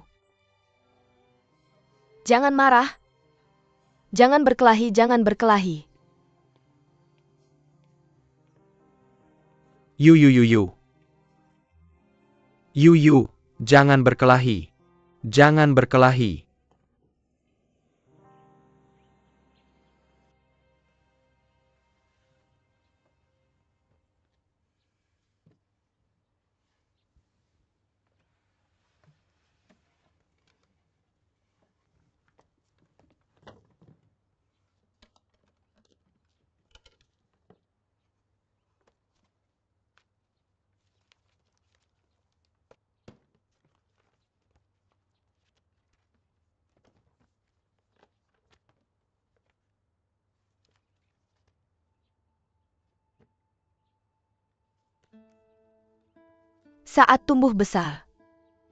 Jangan marah. Jangan berkelahi. Yuyu, jangan berkelahi. Jangan berkelahi. Saat tumbuh besar,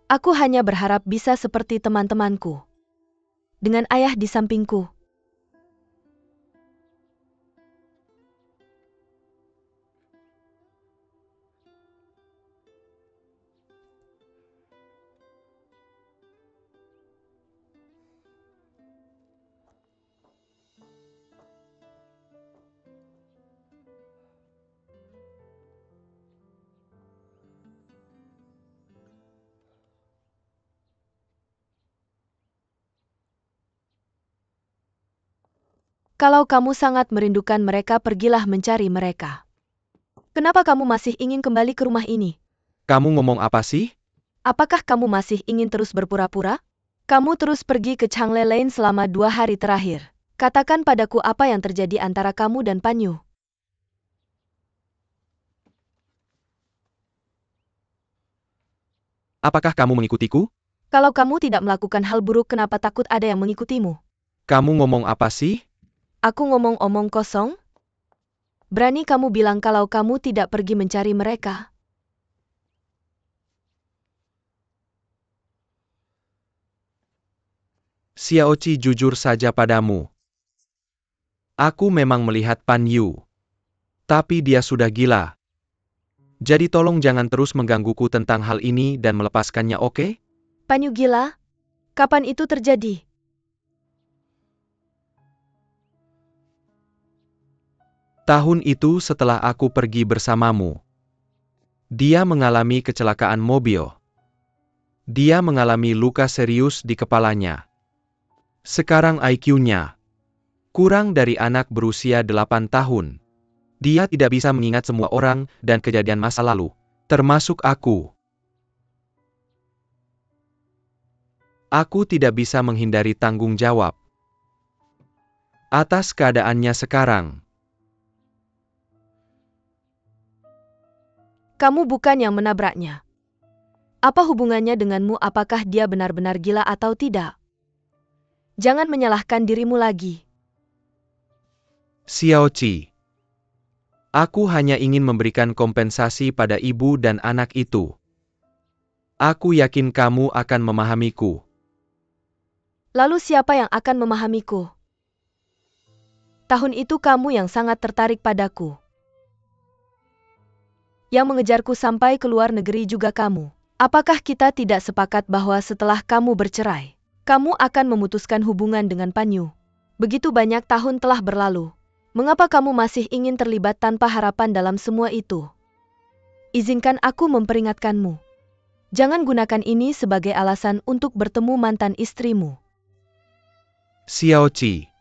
aku hanya berharap bisa seperti teman-temanku. Dengan ayah di sampingku. Kalau kamu sangat merindukan mereka, pergilah mencari mereka. Kenapa kamu masih ingin kembali ke rumah ini? Kamu ngomong apa sih? Apakah kamu masih ingin terus berpura-pura? Kamu terus pergi ke Changle Lane selama 2 hari terakhir. Katakan padaku apa yang terjadi antara kamu dan Pan Yu. Apakah kamu mengikutiku? Kalau kamu tidak melakukan hal buruk, kenapa takut ada yang mengikutimu? Kamu ngomong apa sih? Aku ngomong omong kosong? Berani kamu bilang kalau kamu tidak pergi mencari mereka? Xiao Qi, jujur saja padamu. Aku memang melihat Pan Yu. Tapi dia sudah gila. Jadi tolong jangan terus menggangguku tentang hal ini dan melepaskannya, oke? Pan Yu gila? Kapan itu terjadi? Tahun itu setelah aku pergi bersamamu. Dia mengalami kecelakaan mobil. Dia mengalami luka serius di kepalanya. Sekarang IQ-nya kurang dari anak berusia 8 tahun. Dia tidak bisa mengingat semua orang dan kejadian masa lalu, termasuk aku. Aku tidak bisa menghindari tanggung jawab atas keadaannya sekarang. Kamu bukan yang menabraknya. Apa hubungannya denganmu? Apakah dia benar-benar gila atau tidak? Jangan menyalahkan dirimu lagi. Xiaoqi, aku hanya ingin memberikan kompensasi pada ibu dan anak itu. Aku yakin kamu akan memahamiku. Lalu siapa yang akan memahamiku? Tahun itu kamu yang sangat tertarik padaku. Yang mengejarku sampai ke luar negeri juga kamu. Apakah kita tidak sepakat bahwa setelah kamu bercerai, kamu akan memutuskan hubungan dengan Panyu? Begitu banyak tahun telah berlalu. Mengapa kamu masih ingin terlibat tanpa harapan dalam semua itu? Izinkan aku memperingatkanmu. Jangan gunakan ini sebagai alasan untuk bertemu mantan istrimu. Xiaoqi,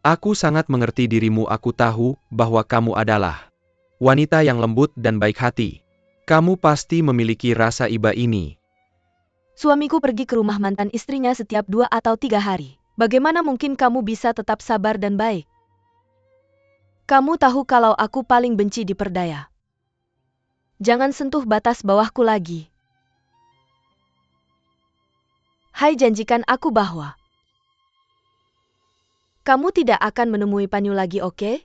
aku sangat mengerti dirimu. Aku tahu bahwa kamu adalah wanita yang lembut dan baik hati. Kamu pasti memiliki rasa iba ini. Suamiku pergi ke rumah mantan istrinya setiap 2 atau 3 hari. Bagaimana mungkin kamu bisa tetap sabar dan baik? Kamu tahu kalau aku paling benci diperdaya. Jangan sentuh batas bawahku lagi. Hai, janjikan aku bahwa kamu tidak akan menemui Panyu lagi, oke?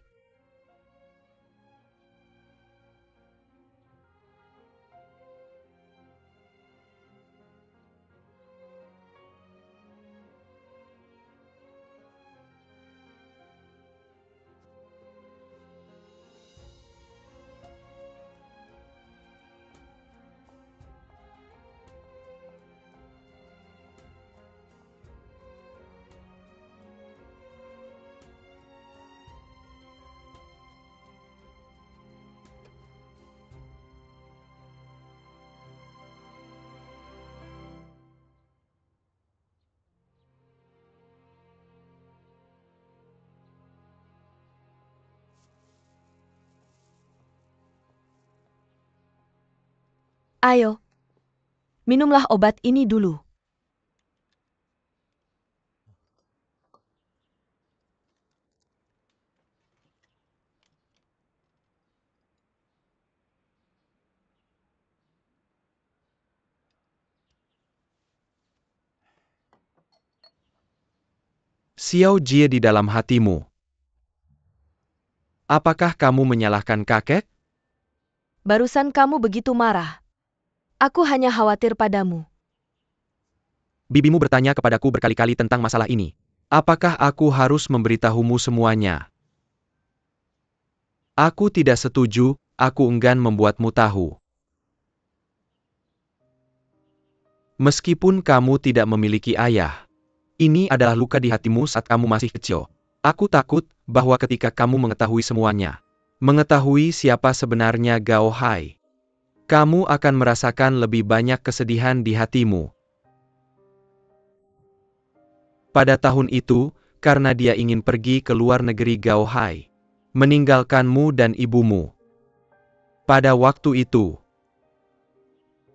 Ayo, minumlah obat ini dulu. Xiaoji di dalam hatimu. Apakah kamu menyalahkan kakek? Barusan kamu begitu marah. Aku hanya khawatir padamu. Bibimu bertanya kepadaku berkali-kali tentang masalah ini. Apakah aku harus memberitahumu semuanya? Aku tidak setuju, aku enggan membuatmu tahu. Meskipun kamu tidak memiliki ayah, ini adalah luka di hatimu saat kamu masih kecil. Aku takut bahwa ketika kamu mengetahui semuanya, mengetahui siapa sebenarnya Gao Hai, kamu akan merasakan lebih banyak kesedihan di hatimu. Pada tahun itu, karena dia ingin pergi ke luar negeri, Gao Hai meninggalkanmu dan ibumu. Pada waktu itu,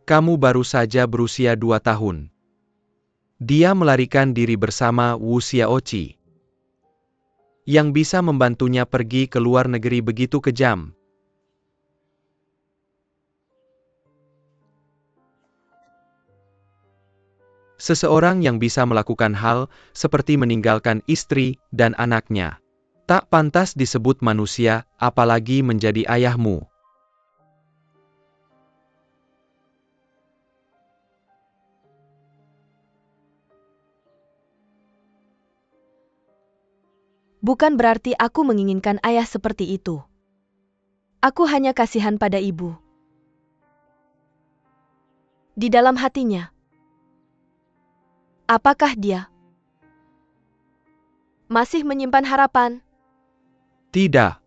kamu baru saja berusia 2 tahun. Dia melarikan diri bersama Wu Xiaoqi, yang bisa membantunya pergi ke luar negeri. Begitu kejam. Seseorang yang bisa melakukan hal seperti meninggalkan istri dan anaknya tak pantas disebut manusia, apalagi menjadi ayahmu. Bukan berarti aku menginginkan ayah seperti itu. Aku hanya kasihan pada ibu. Di dalam hatinya, Apakah dia masih menyimpan harapan? Tidak.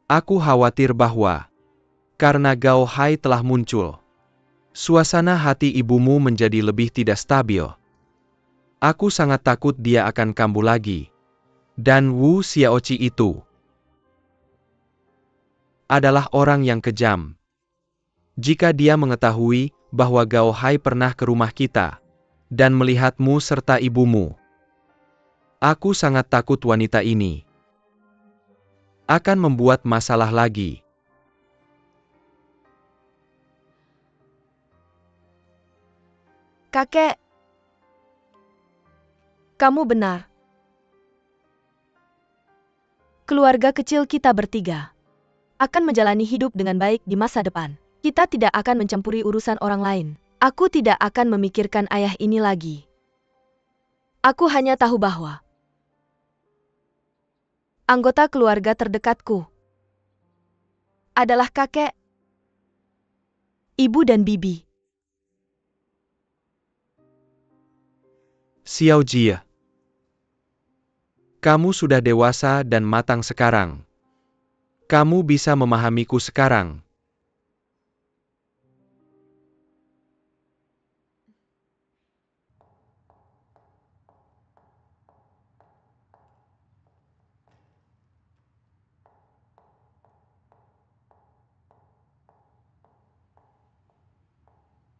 Aku khawatir bahwa, karena Gao Hai telah muncul, suasana hati ibumu menjadi lebih tidak stabil. Aku sangat takut dia akan kambuh lagi. Dan Wu Xiaoqi itu adalah orang yang kejam. Jika dia mengetahui bahwa Gao Hai pernah ke rumah kita dan melihatmu serta ibumu, aku sangat takut wanita ini akan membuat masalah lagi. Kakek, kamu benar. Keluarga kecil kita bertiga akan menjalani hidup dengan baik di masa depan. Kita tidak akan mencampuri urusan orang lain. Aku tidak akan memikirkan ayah ini lagi. Aku hanya tahu bahwa anggota keluarga terdekatku adalah kakek, ibu dan bibi. Xiao Jie, kamu sudah dewasa dan matang sekarang. Kamu bisa memahamiku sekarang.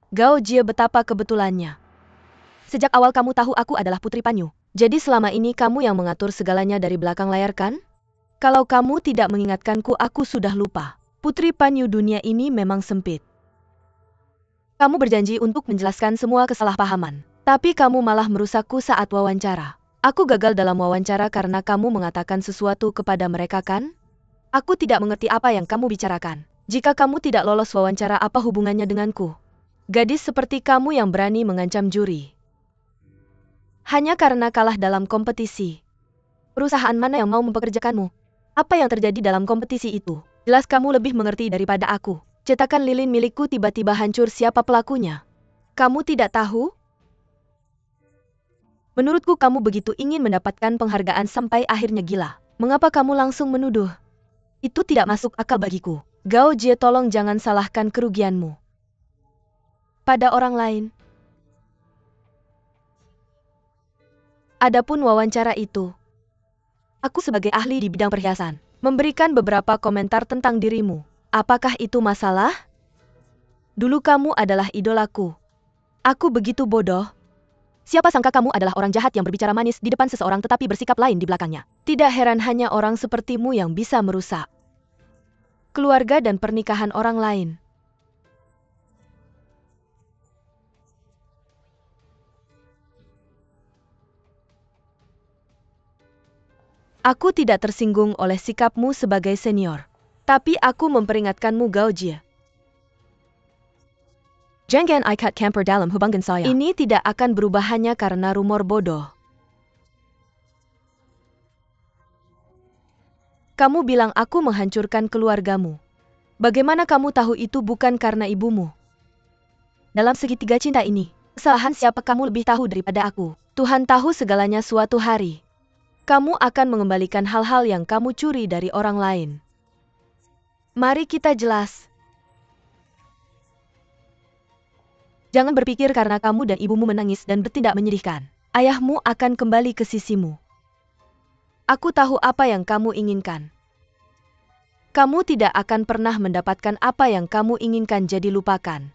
Gao Jie, betapa kebetulannya. Sejak awal kamu tahu aku adalah Putri Panyu. Jadi selama ini kamu yang mengatur segalanya dari belakang layar kan? Kalau kamu tidak mengingatkanku, aku sudah lupa. Putri Panyu, dunia ini memang sempit. Kamu berjanji untuk menjelaskan semua kesalahpahaman. Tapi kamu malah merusakku saat wawancara. Aku gagal dalam wawancara karena kamu mengatakan sesuatu kepada mereka kan? Aku tidak mengerti apa yang kamu bicarakan. Jika kamu tidak lolos wawancara, apa hubungannya denganku? Gadis seperti kamu yang berani mengancam juri hanya karena kalah dalam kompetisi. Perusahaan mana yang mau mempekerjakanmu? Apa yang terjadi dalam kompetisi itu? Jelas kamu lebih mengerti daripada aku. Cetakan lilin milikku tiba-tiba hancur, siapa pelakunya? Kamu tidak tahu? Menurutku kamu begitu ingin mendapatkan penghargaan sampai akhirnya gila. Mengapa kamu langsung menuduh? Itu tidak masuk akal bagiku. Gao Jie, tolong jangan salahkan kerugianmu pada orang lain. Adapun wawancara itu, aku sebagai ahli di bidang perhiasan, memberikan beberapa komentar tentang dirimu. Apakah itu masalah? Dulu kamu adalah idolaku. Aku begitu bodoh. Siapa sangka kamu adalah orang jahat yang berbicara manis di depan seseorang tetapi bersikap lain di belakangnya. Tidak heran hanya orang sepertimu yang bisa merusak keluarga dan pernikahan orang lain. Aku tidak tersinggung oleh sikapmu sebagai senior. Tapi aku memperingatkanmu, Gao Jie. Jangan ikut campur dalam hubungan saya. Ini tidak akan berubah hanya karena rumor bodoh. Kamu bilang aku menghancurkan keluargamu. Bagaimana kamu tahu itu bukan karena ibumu? Dalam segitiga cinta ini, kesalahan siapa kamu lebih tahu daripada aku. Tuhan tahu segalanya, suatu hari kamu akan mengembalikan hal-hal yang kamu curi dari orang lain. Mari kita jelas. Jangan berpikir karena kamu dan ibumu menangis dan bertindak menyedihkan, ayahmu akan kembali ke sisimu. Aku tahu apa yang kamu inginkan. Kamu tidak akan pernah mendapatkan apa yang kamu inginkan, jadi lupakan.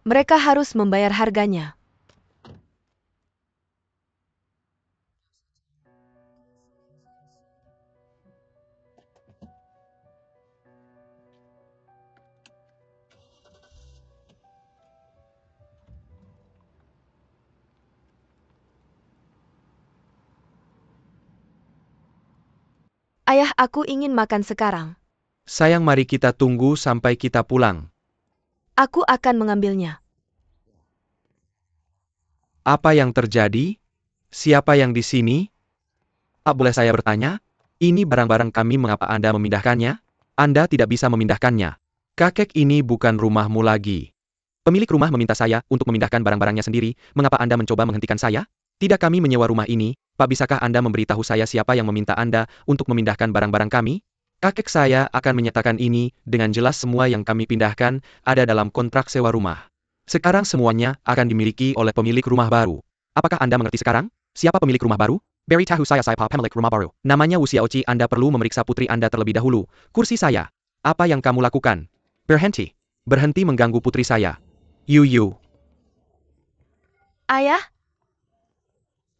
Mereka harus membayar harganya. Ayah, aku ingin makan sekarang. Sayang, mari kita tunggu sampai kita pulang. Aku akan mengambilnya. Apa yang terjadi? Siapa yang di sini? Boleh saya bertanya? Ini barang-barang kami, mengapa Anda memindahkannya? Anda tidak bisa memindahkannya. Kakek, ini bukan rumahmu lagi. Pemilik rumah meminta saya untuk memindahkan barang-barangnya sendiri. Mengapa Anda mencoba menghentikan saya? Tidak, kami menyewa rumah ini. Pak, bisakah Anda memberitahu saya siapa yang meminta Anda untuk memindahkan barang-barang kami? Kakek saya akan menyatakan ini dengan jelas. Semua yang kami pindahkan ada dalam kontrak sewa rumah. Sekarang semuanya akan dimiliki oleh pemilik rumah baru. Apakah Anda mengerti sekarang? Siapa pemilik rumah baru? Beritahu saya siapa pemilik rumah baru. Namanya Wu Xiaoqi. Anda perlu memeriksa putri Anda terlebih dahulu. Kursi saya. Apa yang kamu lakukan? Berhenti. Berhenti mengganggu putri saya. Yu. Ayah?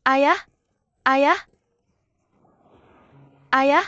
Ayah? Ayah? Ayah?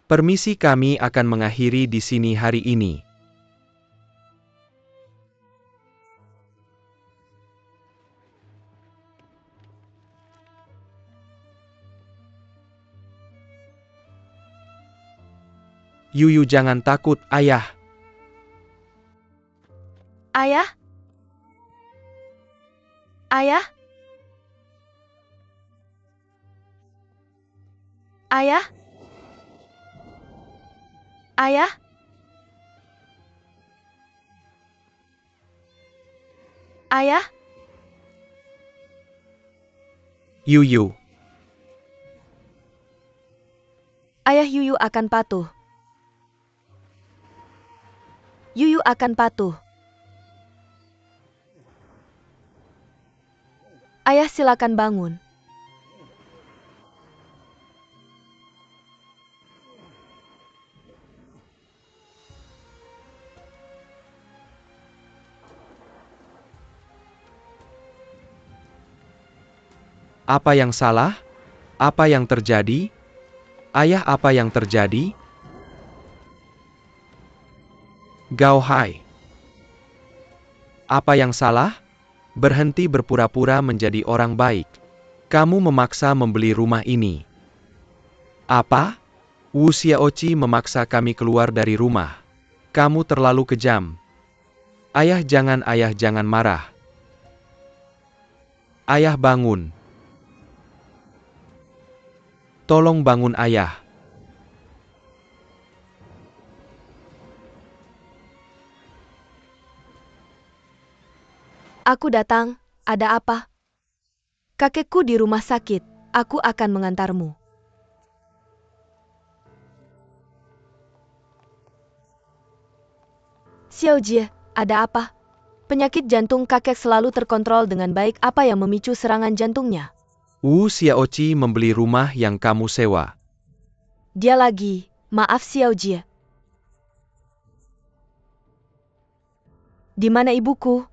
Permisi, kami akan mengakhiri di sini hari ini. Yu, jangan takut, ayah. Ayah? Ayah? Ayah? Ayah? Ayah? Yu. Ayah Yuyu akan patuh. Yuyu akan patuh. Ayah, silakan bangun. Apa yang salah? Apa yang terjadi? Ayah, apa yang terjadi? Gao Hai. Apa yang salah? Berhenti berpura-pura menjadi orang baik. Kamu memaksa membeli rumah ini. Apa? Wu Xiaoqi memaksa kami keluar dari rumah. Kamu terlalu kejam. Ayah, jangan marah. Ayah, bangun. Tolong bangun, ayah. Aku datang, ada apa? Kakekku di rumah sakit, aku akan mengantarmu. Xiaojie, ada apa? Penyakit jantung kakek selalu terkontrol dengan baik. Apa yang memicu serangan jantungnya? Wu Xiaoqi membeli rumah yang kamu sewa. Dia lagi, maaf Xiaojie. Di mana ibuku?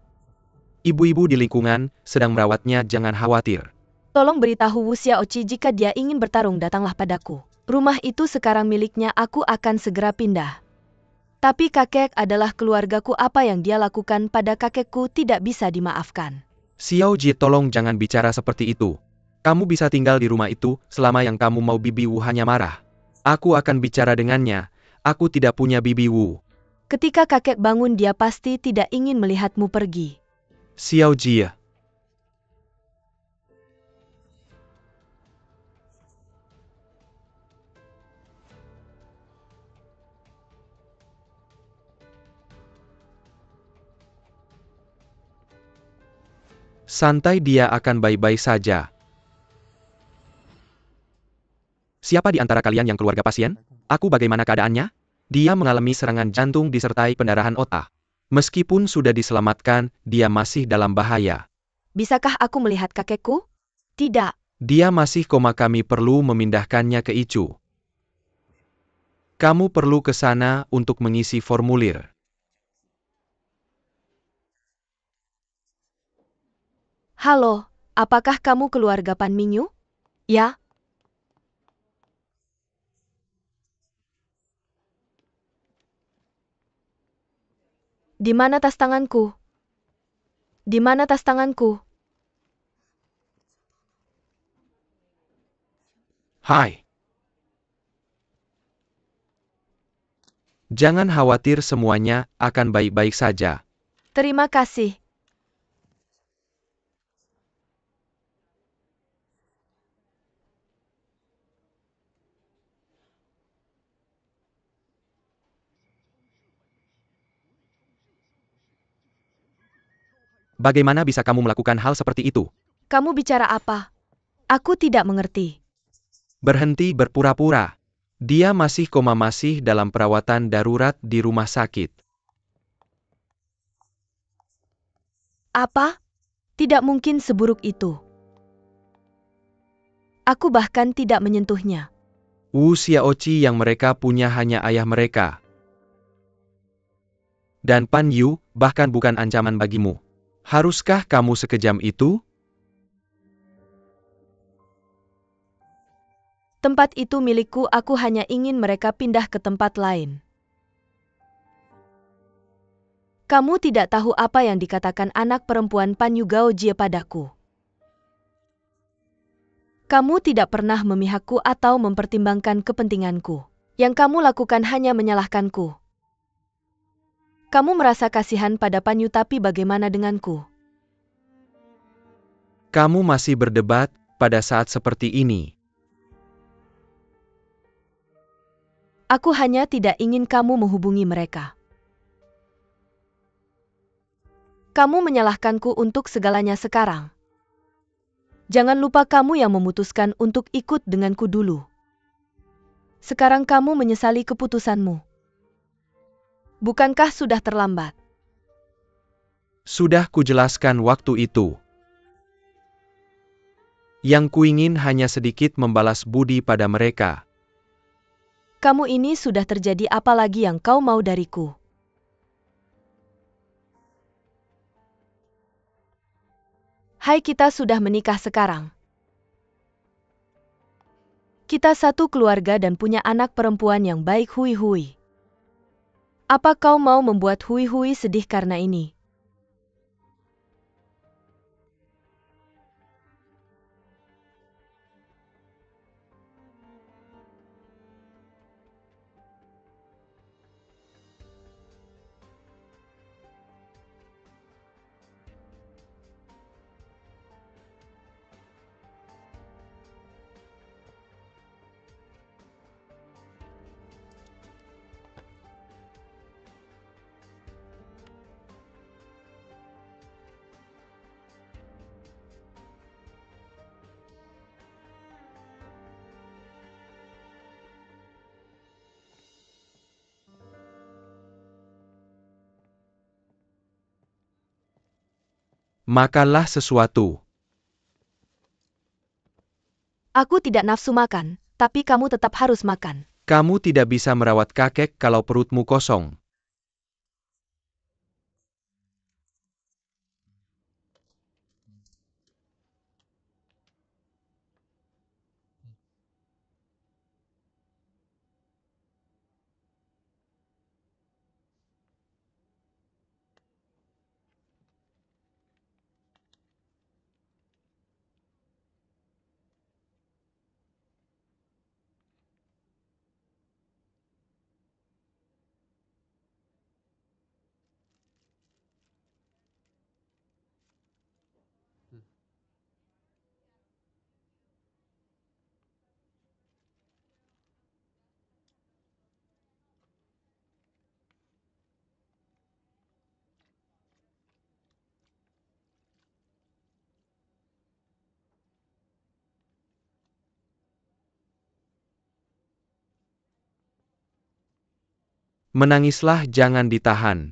Ibu-ibu di lingkungan sedang merawatnya, jangan khawatir. Tolong beritahu Wu Xiaoqi jika dia ingin bertarung, datanglah padaku. Rumah itu sekarang miliknya, aku akan segera pindah. Tapi kakek adalah keluargaku, apa yang dia lakukan pada kakekku tidak bisa dimaafkan. Xiaojie, tolong jangan bicara seperti itu. Kamu bisa tinggal di rumah itu selama yang kamu mau. Bibi Wu hanya marah. Aku akan bicara dengannya. Aku tidak punya Bibi Wu. Ketika kakek bangun, dia pasti tidak ingin melihatmu pergi. Xiaojie. Santai, dia akan baik-baik saja. Siapa di antara kalian yang keluarga pasien? Aku, bagaimana keadaannya? Dia mengalami serangan jantung disertai pendarahan otak. Meskipun sudah diselamatkan, dia masih dalam bahaya. Bisakah aku melihat kakekku? Tidak. Dia masih koma, kami perlu memindahkannya ke ICU. Kamu perlu ke sana untuk mengisi formulir. Halo, apakah kamu keluarga Pan Mingyu? Ya. Di mana tas tanganku? Di mana tas tanganku? Hai. Jangan khawatir, semuanya akan baik-baik saja. Terima kasih. Bagaimana bisa kamu melakukan hal seperti itu? Kamu bicara apa? Aku tidak mengerti. Berhenti berpura-pura. Dia masih koma, masih dalam perawatan darurat di rumah sakit. Apa? Tidak mungkin seburuk itu. Aku bahkan tidak menyentuhnya. Wu Xiaoqi yang mereka punya hanya ayah mereka. Dan Pan Yu, bahkan bukan ancaman bagimu. Haruskah kamu sekejam itu? Tempat itu milikku, aku hanya ingin mereka pindah ke tempat lain. Kamu tidak tahu apa yang dikatakan anak perempuan Pan Yu Gao Jie padaku. Kamu tidak pernah memihakku atau mempertimbangkan kepentinganku. Yang kamu lakukan hanya menyalahkanku. Kamu merasa kasihan pada Pan Yu, tapi bagaimana denganku? Kamu masih berdebat pada saat seperti ini. Aku hanya tidak ingin kamu menghubungi mereka. Kamu menyalahkanku untuk segalanya sekarang. Jangan lupa kamu yang memutuskan untuk ikut denganku dulu. Sekarang kamu menyesali keputusanmu. Bukankah sudah terlambat? Sudah kujelaskan waktu itu. Yang kuingin hanya sedikit membalas budi pada mereka. Kamu ini sudah terjadi, apa lagi yang kau mau dariku? Hai, kita sudah menikah sekarang. Kita satu keluarga dan punya anak perempuan yang baik. Hui. Apa kau mau membuat Hui sedih karena ini? Makanlah sesuatu. Aku tidak nafsu makan, tapi kamu tetap harus makan. Kamu tidak bisa merawat kakek kalau perutmu kosong. Menangislah, jangan ditahan.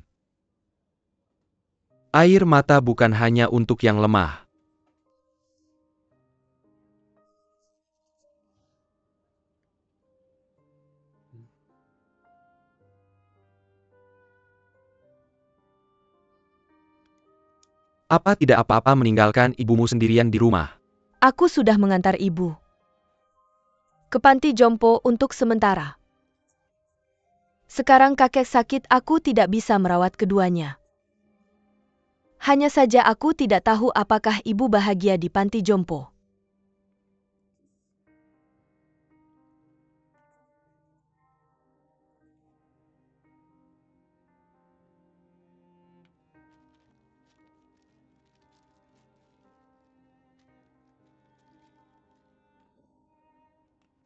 Air mata bukan hanya untuk yang lemah. Apa tidak apa-apa meninggalkan ibumu sendirian di rumah? Aku sudah mengantar ibu ke panti jompo untuk sementara. Sekarang kakek sakit, aku tidak bisa merawat keduanya. Hanya saja aku tidak tahu apakah ibu bahagia di panti jompo.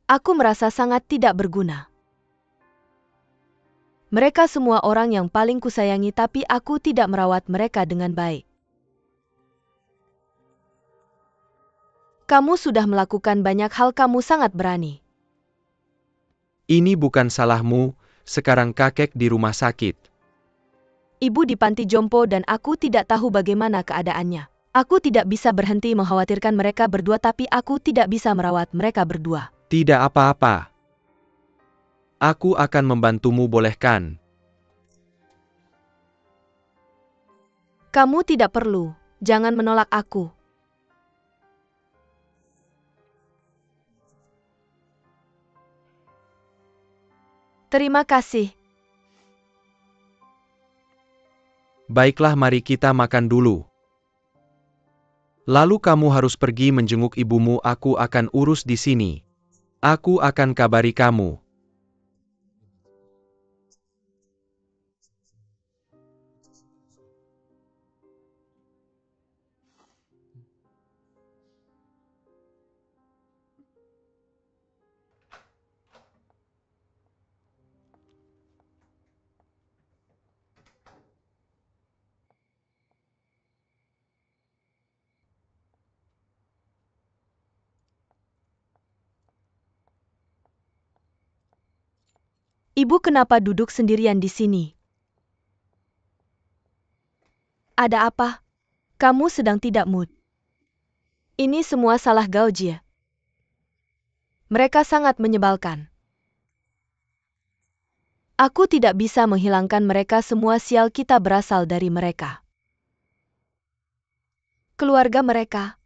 Aku merasa sangat tidak berguna. Mereka semua orang yang paling kusayangi, tapi aku tidak merawat mereka dengan baik. Kamu sudah melakukan banyak hal, kamu sangat berani. Ini bukan salahmu, sekarang kakek di rumah sakit. Ibu di panti jompo dan aku tidak tahu bagaimana keadaannya. Aku tidak bisa berhenti mengkhawatirkan mereka berdua, tapi aku tidak bisa merawat mereka berdua. Tidak apa-apa. Aku akan membantumu, boleh kan? Kamu tidak perlu, jangan menolak aku. Terima kasih. Baiklah, mari kita makan dulu. Lalu kamu harus pergi menjenguk ibumu, aku akan urus di sini. Aku akan kabari kamu. Ibu kenapa duduk sendirian di sini? Ada apa? Kamu sedang tidak mood. Ini semua salah Gaojie. Mereka sangat menyebalkan. Aku tidak bisa menghilangkan mereka semua, sial, kita berasal dari mereka. Keluarga mereka.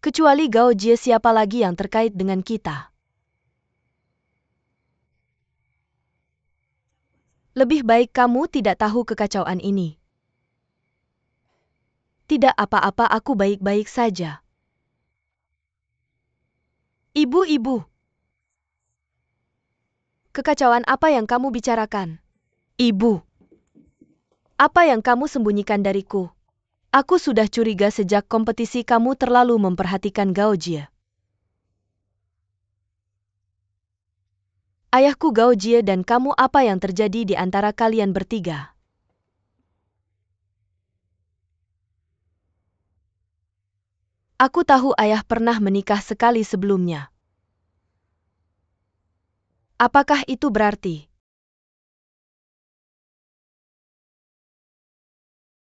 Kecuali Gaojie, siapa lagi yang terkait dengan kita? Lebih baik kamu tidak tahu kekacauan ini. Tidak apa-apa, aku baik-baik saja. Ibu-ibu. Kekacauan apa yang kamu bicarakan? Ibu. Apa yang kamu sembunyikan dariku? Aku sudah curiga sejak kompetisi, kamu terlalu memperhatikan Gaojie. Ayahku Gaojie dan kamu, apa yang terjadi di antara kalian bertiga? Aku tahu ayah pernah menikah sekali sebelumnya. Apakah itu berarti